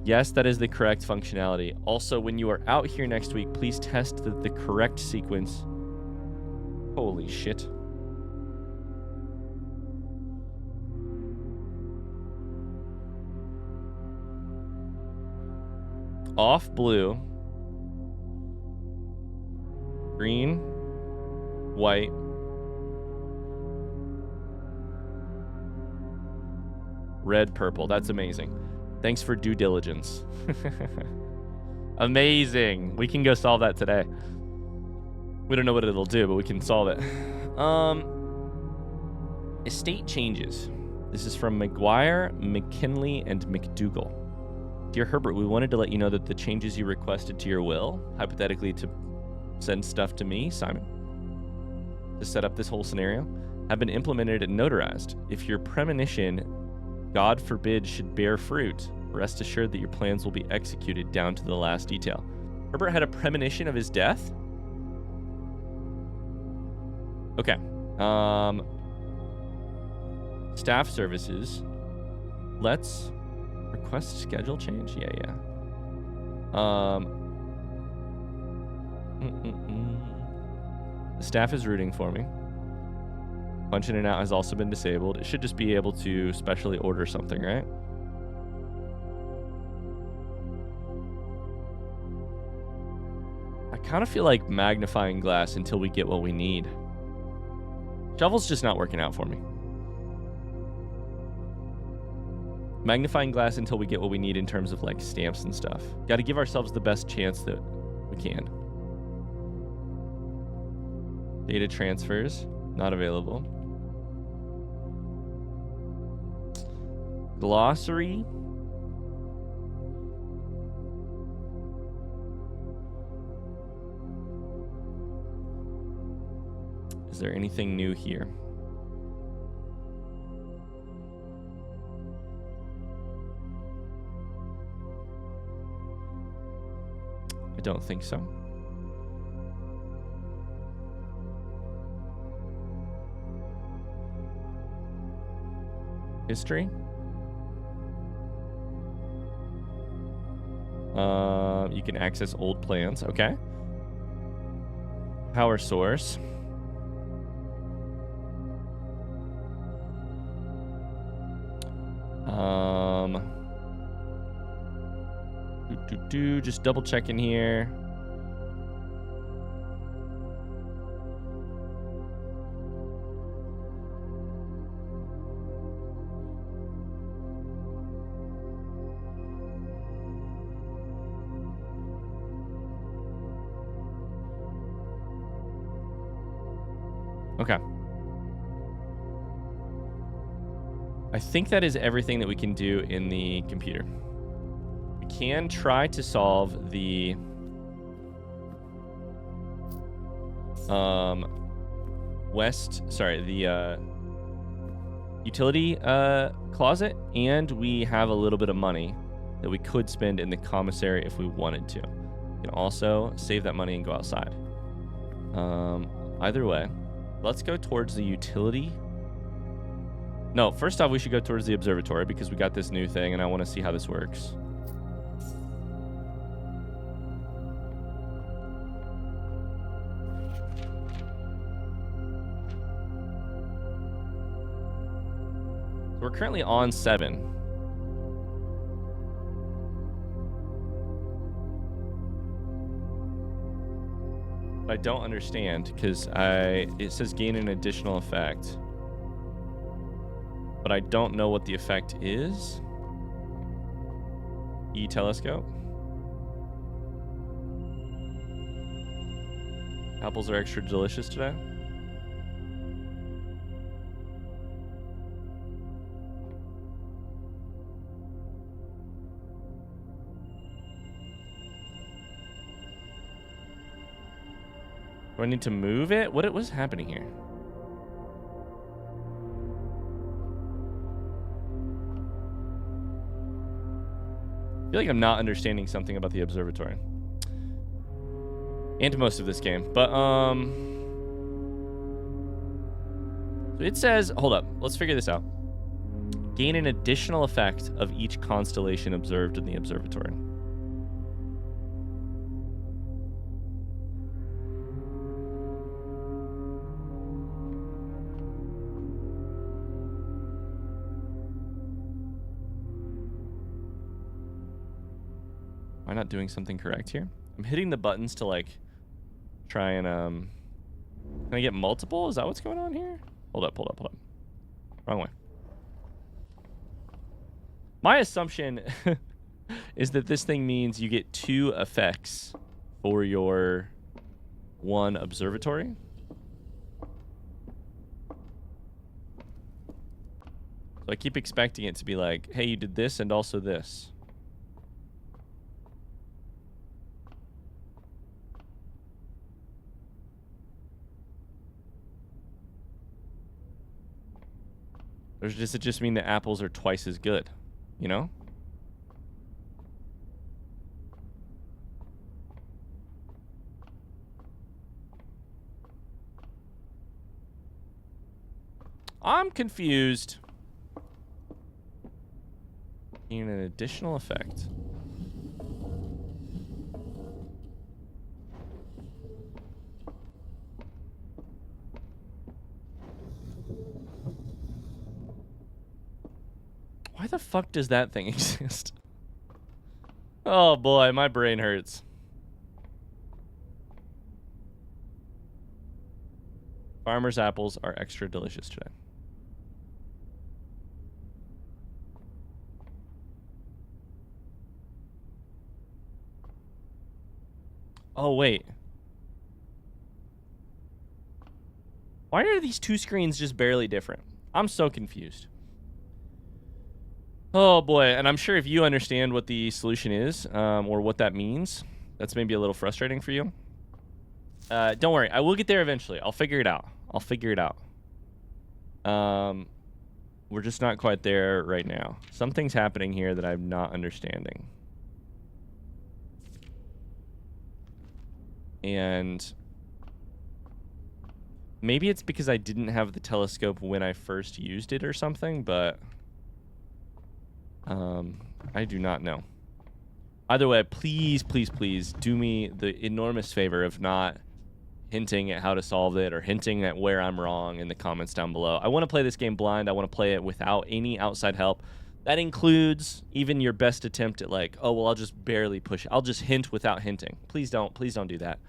Yes, that is the correct functionality. Also, when you are out here next week, please test that the correct sequence... Holy shit. Off blue. Green. White. Red, purple. That's amazing. Thanks for due diligence. Amazing. We can go solve that today. We don't know what it'll do, but we can solve it. Estate changes. This is from McGuire, McKinley, and McDougall. Dear Herbert, we wanted to let you know that the changes you requested to your will, hypothetically to send stuff to me, Simon, to set up this whole scenario, have been implemented and notarized. If your premonition, God forbid, should bear fruit, rest assured that your plans will be executed down to the last detail. Herbert had a premonition of his death? Okay. Staff services. Let's request schedule change. Yeah. The staff is rooting for me. Punch in and out has also been disabled. It should just be able to specially order something, right? kind of feel like magnifying glass until we get what we need. Shovel's just not working out for me. Magnifying glass until we get what we need in terms of like stamps and stuff. Got to give ourselves the best chance that we can. Data transfers, not available. Glossary. Is there anything new here? I don't think so. History. You can access old plans. Okay. Power source. Just double checking here. Okay. I think that is everything that we can do in the computer. We can try to solve the utility closet, and we have a little bit of money that we could spend in the commissary if we wanted to. We can also save that money and go outside. Either way, let's go towards the utility. No, first off, we should go towards the observatory because we got this new thing and I want to see how this works. We're currently on 7. I don't understand because it says gain an additional effect. But I don't know what the effect is. E-telescope. Apples are extra delicious today. Do I need to move it? What was happening here? I feel like I'm not understanding something about the observatory. And most of this game. But, so it says, hold up, let's figure this out. Gain an additional effect of each constellation observed in the observatory. Am I not doing something correct here? I'm hitting the buttons to like try and can I get multiple? Is that what's going on here? Hold up. Wrong way. My assumption is that this thing means you get 2 effects for your 1 observatory. So I keep expecting it to be like, hey, you did this and also this. Or does it just mean that apples are twice as good? You know? I'm confused. In an additional effect. Why the fuck does that thing exist? Oh boy, my brain hurts. Farmer's apples are extra delicious today. Oh, wait. Why are these two screens just barely different? I'm so confused. Oh, boy. And I'm sure if you understand what the solution is, or what that means, that's maybe a little frustrating for you. Don't worry. I will get there eventually. I'll figure it out. We're just not quite there right now. Something's happening here that I'm not understanding. And maybe it's because I didn't have the telescope when I first used it or something, but I do not know. Either way, please, please, please do me the enormous favor of not hinting at how to solve it or hinting at where I'm wrong in the comments down below. I want to play this game blind. I want to play it without any outside help. That includes even your best attempt at like, oh, well, I'll just barely push. I'll just hint without hinting. Please don't do that.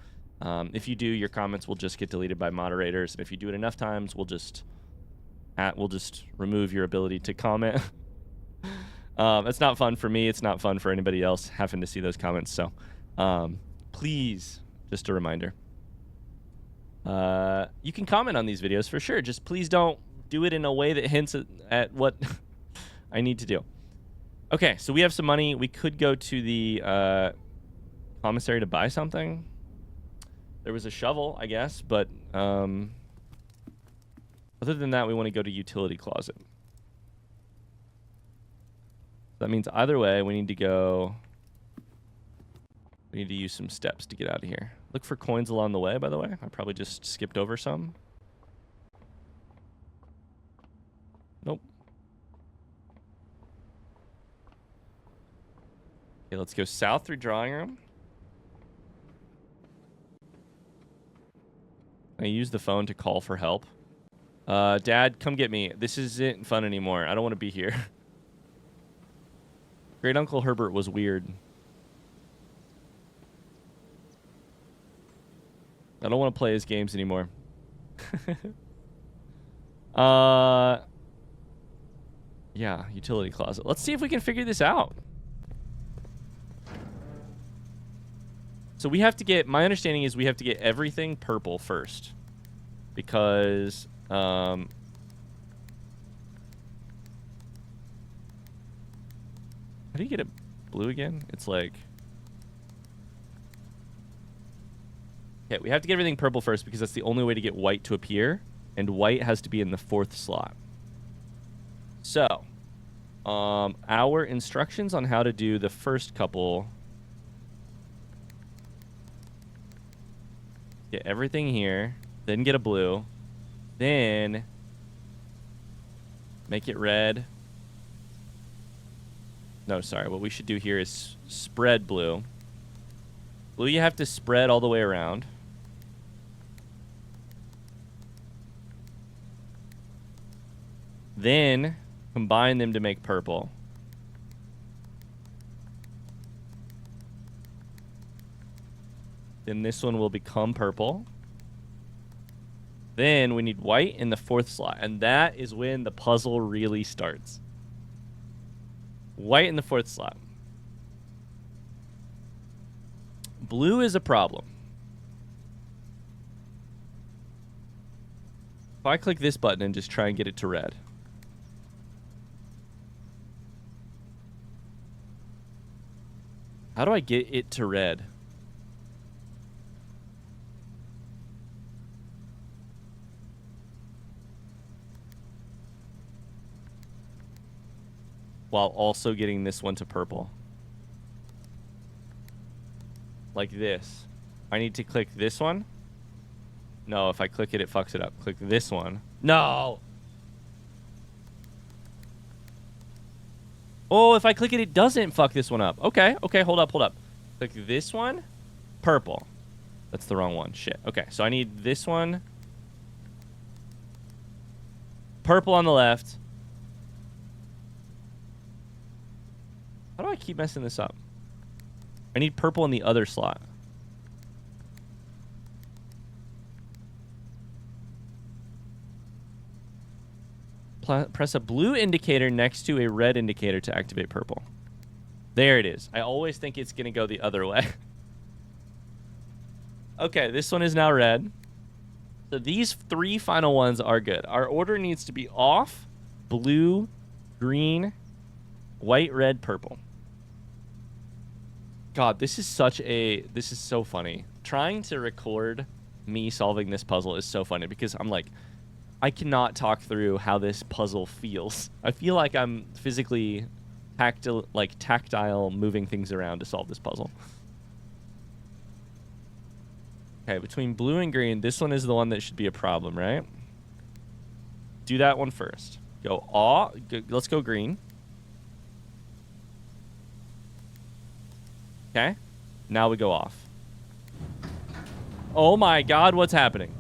If you do, your comments will just get deleted by moderators. And if you do it enough times, we'll just remove your ability to comment. It's not fun for me. It's not fun for anybody else having to see those comments. So please, just a reminder. You can comment on these videos for sure. Just please don't do it in a way that hints at what I need to do. Okay, so we have some money. We could go to the commissary to buy something. There was a shovel, I guess, but other than that, we want to go to utility closet. That means either way, we need to use some steps to get out of here. Look for coins along the way, by the way. I probably just skipped over some. Nope. Okay, let's go south through drawing room. I use the phone to call for help. Dad, come get me. This isn't fun anymore. I don't want to be here. Great Uncle Herbert was weird. I don't want to play his games anymore. Yeah, utility closet. Let's see if we can figure this out. So we have to get, my understanding is we have to get everything purple first. Because, how do you get it blue again? It's like... Okay, we have to get everything purple first because that's the only way to get white to appear. And white has to be in the 4th slot. So, our instructions on how to do the first couple... Get everything here, then get a blue, then make it red. No, sorry, what we should do here is spread blue. Blue you have to spread all the way around. Then combine them to make purple. Then this one will become purple. Then we need white in the 4th slot. And that is when the puzzle really starts. White in the 4th slot. Blue is a problem. If I click this button and just try and get it to red. How do I get it to red? While also getting this one to purple. Like this. I need to click this one. No, if I click it, it fucks it up. Click this one. No! Oh, if I click it, it doesn't fuck this one up. Okay, okay, hold up. Click this one. Purple. That's the wrong one. Shit. Okay, so I need this one. Purple on the left. How do I keep messing this up? I need purple in the other slot. Press a blue indicator next to a red indicator to activate purple. There it is. I always think it's going to go the other way. Okay, this one is now red. So these 3 final ones are good. Our order needs to be off, blue, green, white, red, purple. God, this is so funny. Trying to record me solving this puzzle is so funny because I'm like, I cannot talk through how this puzzle feels. I feel like I'm physically tactile moving things around to solve this puzzle. Okay, between blue and green, this one is the one that should be a problem, right? Do that one first. Let's go green. Okay. Now we go off. Oh my God, what's happening?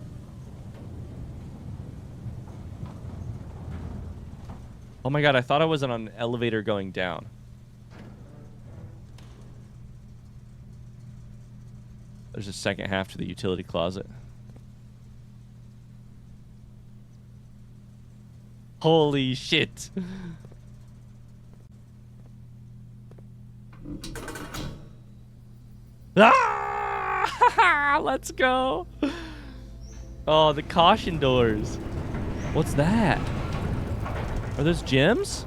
Oh my God, I thought I was on an elevator going down. There's a second half to the utility closet. Holy shit. Ah! Let's go. Oh, the caution doors. What's that? Are those gems?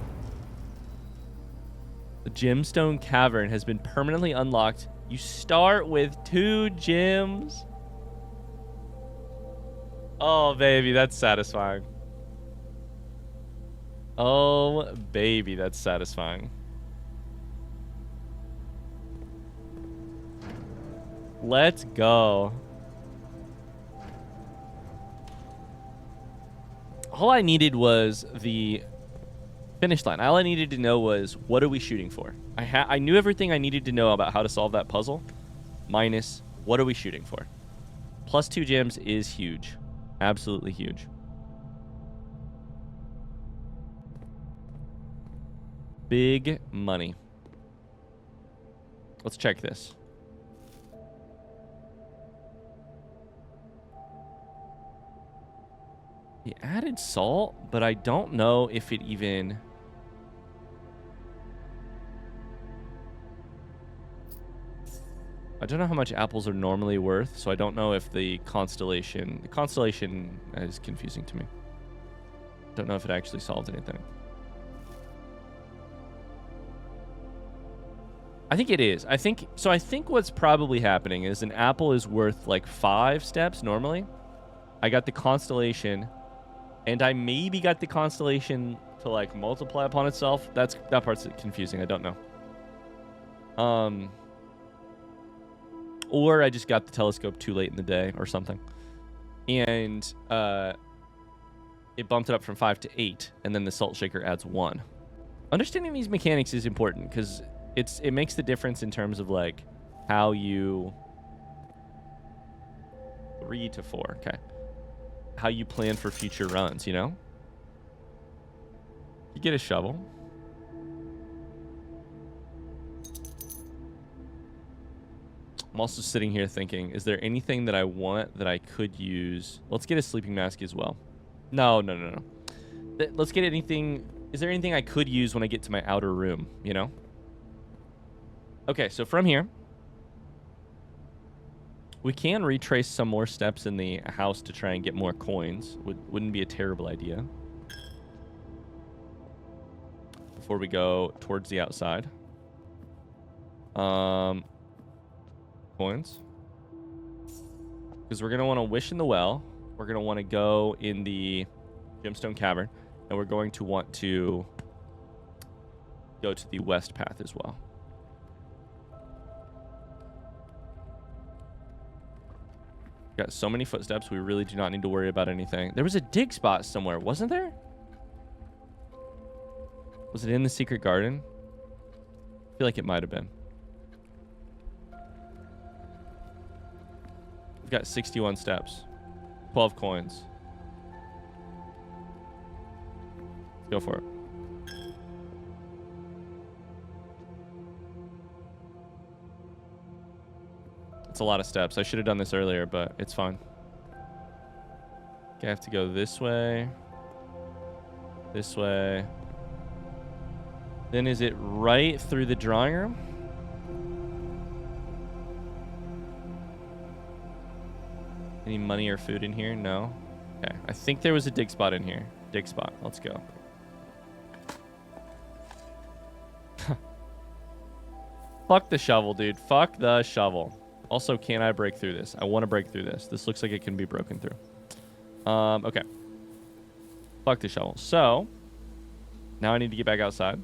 The gemstone cavern has been permanently unlocked. You start with 2 gems. Oh, baby, that's satisfying. Oh, baby, that's satisfying. Let's go. All I needed was the finish line. All I needed to know was, what are we shooting for? I knew everything I needed to know about how to solve that puzzle, minus what are we shooting for? Plus 2 gems is huge. Absolutely huge. Big money. Let's check this. He added salt, but I don't know if it even... I don't know how much apples are normally worth, so I don't know if the constellation... The constellation is confusing to me. Don't know if it actually solved anything. I think it is. I think what's probably happening is an apple is worth like 5 steps normally. I got the constellation, and I maybe got the constellation to like multiply upon itself. That part's confusing. I don't know. Or I just got the telescope too late in the day or something. And it bumped it up from 5 to 8, and then the salt shaker adds 1. Understanding these mechanics is important because it makes the difference in terms of like how you 3 to 4, okay. How you plan for future runs, you know? You get a shovel. I'm also sitting here thinking, is there anything that I want that I could use? Let's get a sleeping mask as well. No. Let's get anything. Is there anything I could use when I get to my outer room, you know? Okay, so from here, we can retrace some more steps in the house to try and get more coins. Wouldn't be a terrible idea. Before we go towards the outside. Coins. Because we're going to want to wish in the well. We're going to want to go in the gemstone cavern. And we're going to want to go to the west path as well. Got so many footsteps, we really do not need to worry about anything. There was a dig spot somewhere, wasn't there? Was it in the secret garden? I feel like it might have been. We've got 61 steps. 12 coins. Let's go for it. It's a lot of steps. I should have done this earlier, but it's fine. Okay, I have to go this way. This way. Then is it right through the drawing room? Any money or food in here? No. Okay. I think there was a dig spot in here. Dig spot. Let's go. Fuck the shovel, dude. Fuck the shovel. Also, can I break through this? I want to break through this. This looks like it can be broken through. Okay. Fuck the shovel. So, now I need to get back outside.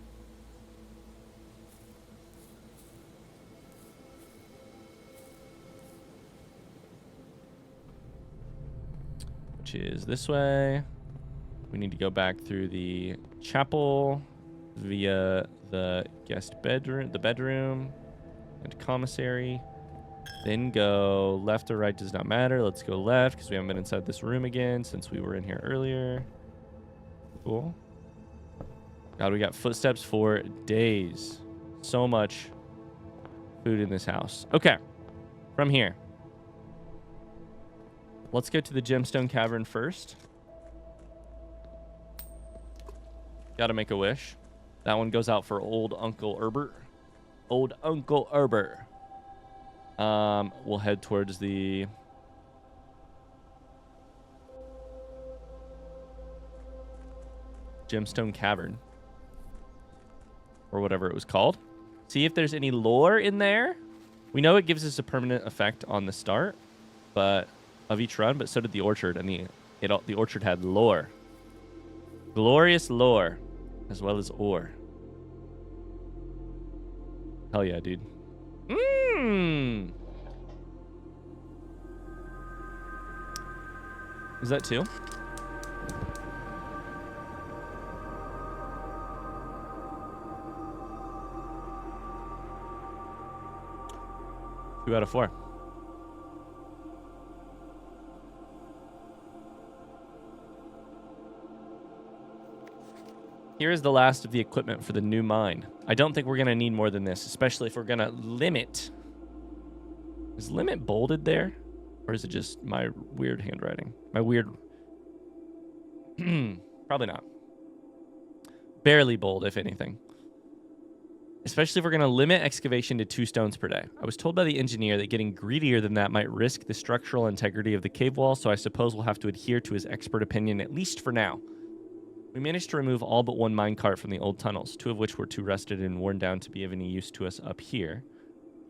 Which is this way. We need to go back through the chapel via the guest bedroom, and commissary. Then go left or right does not matter. Let's go left because we haven't been inside this room again since we were in here earlier. Cool. God, we got footsteps for days. So much food in this house. Okay. From here. Let's go to the gemstone cavern first. Gotta make a wish. That one goes out for old Uncle Herbert. Old Uncle Herbert. We'll head towards the gemstone cavern. Or whatever it was called. See if there's any lore in there. We know it gives us a permanent effect on the start of each run, but so did the orchard, and the orchard had lore. Glorious lore, as well as ore. Hell yeah, dude. Mmm. Is that 2? Two out of 4. Here is the last of the equipment for the new mine. I don't think we're going to need more than this, especially if we're going to limit. Is limit bolded there? Or is it just my weird handwriting? My weird... Probably not. Barely bold, if anything. Especially if we're going to limit excavation to 2 stones per day. I was told by the engineer that getting greedier than that might risk the structural integrity of the cave wall, so I suppose we'll have to adhere to his expert opinion, at least for now. We managed to remove all but 1 minecart from the old tunnels, 2 of which were too rusted and worn down to be of any use to us up here.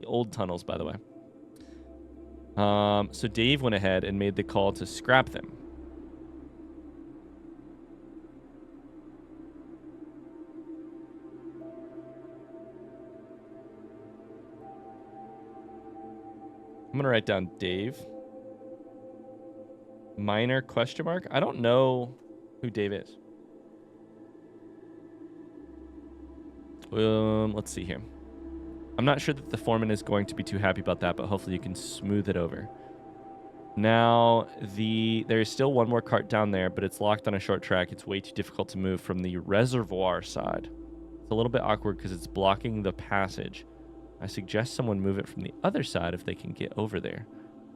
The old tunnels, by the way. So Dave went ahead and made the call to scrap them. I'm going to write down Dave. Minor question mark? I don't know who Dave is. Let's see here. I'm not sure that the foreman is going to be too happy about that, but hopefully you can smooth it over. Now, there is still 1 more cart down there, but it's locked on a short track. It's way too difficult to move from the reservoir side. It's a little bit awkward because it's blocking the passage. I suggest someone move it from the other side if they can get over there.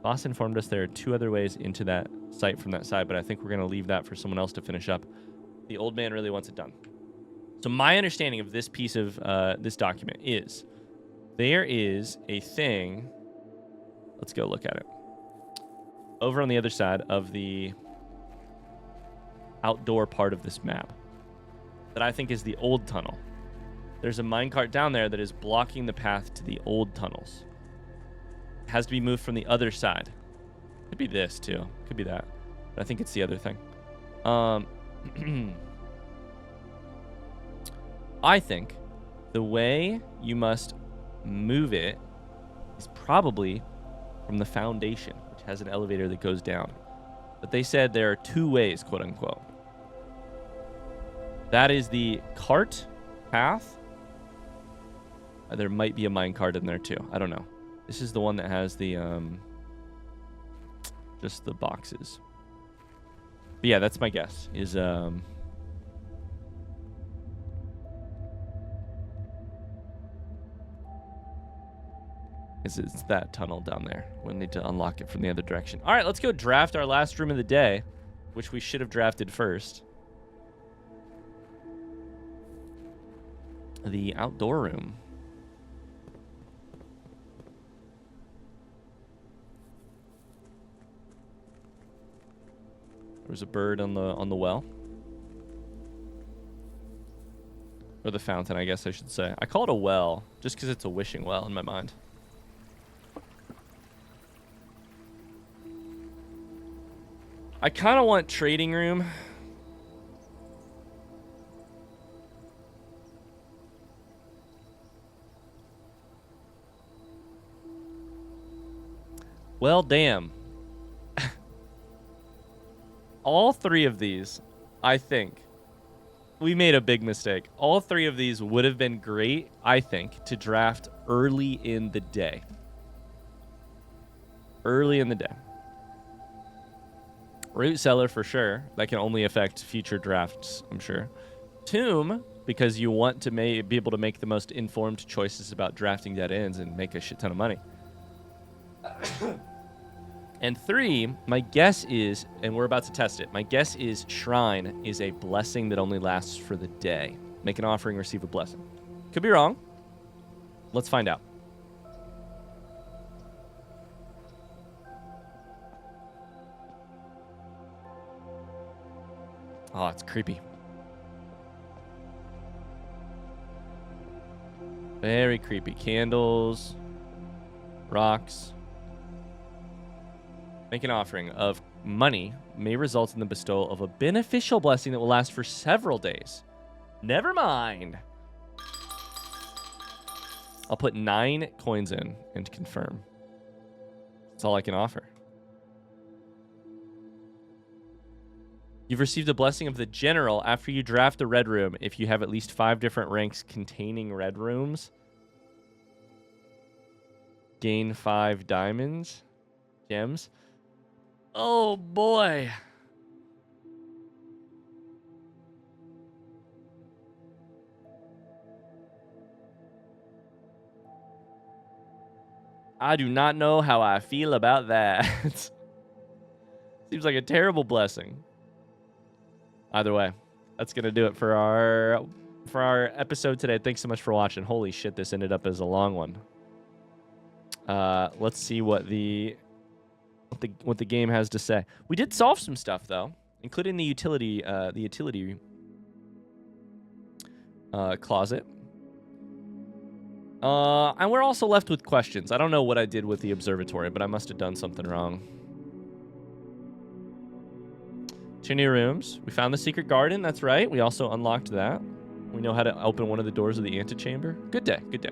Boss informed us there are 2 other ways into that site from that side, but I think we're going to leave that for someone else to finish up. The old man really wants it done. So my understanding of this piece of this document is there is a thing. Let's go look at it. Over on the other side of the outdoor part of this map that I think is the old tunnel. There's a minecart down there that is blocking the path to the old tunnels. It has to be moved from the other side. Could be this too. Could be that. But I think it's the other thing. I think the way you must move it is probably from the foundation, which has an elevator that goes down. But they said there are 2 ways, quote unquote. That is the cart path. There might be a minecart in there too. I don't know. This is the one that has the just the boxes. But yeah, that's my guess. It's that tunnel down there. We'll need to unlock it from the other direction. All right, let's go draft our last room of the day, which we should have drafted first. the outdoor room. There's a bird on the well. Or the fountain, I guess I should say. I call it a well, just because it's a wishing well in my mind. I kind of want trading room. Well, damn. All three of these, I think, we made a big mistake. All three of these would have been great, I think, to draft early in the day. Early in the day. Root Cellar for sure. That can only affect future drafts, I'm sure. Tomb, because you want to be able to make the most informed choices about drafting dead ends and make a shit ton of money. And 3, my guess is, and we're about to test it, my guess is Shrine is a blessing that only lasts for the day. Make an offering, receive a blessing. Could be wrong. Let's find out. Oh, it's creepy. Very creepy. Candles. Rocks. Make an offering of money may result in the bestowal of a beneficial blessing that will last for several days. Never mind. I'll put 9 coins in and confirm. That's all I can offer. You've received a blessing of the general after you draft a red room if you have at least 5 different ranks containing red rooms. Gain 5 diamonds. Gems. Oh, boy. I do not know how I feel about that. Seems like a terrible blessing. Either way, that's going to do it for our episode today. Thanks so much for watching. Holy shit, this ended up as a long one. Let's see what the game has to say. We did solve some stuff though, including the utility closet. And we're also left with questions. I don't know what I did with the observatory, but I must have done something wrong. 2 new rooms. We found the secret garden. That's right. We also unlocked that. We know how to open one of the doors of the antechamber. Good day. Good day.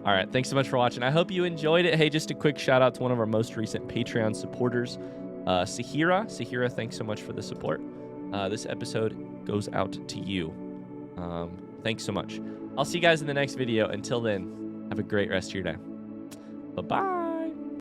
All right. Thanks so much for watching. I hope you enjoyed it. Hey, just a quick shout out to one of our most recent Patreon supporters, Sahira. Sahira, thanks so much for the support. This episode goes out to you. Thanks so much. I'll see you guys in the next video. Until then, have a great rest of your day. Bye-bye.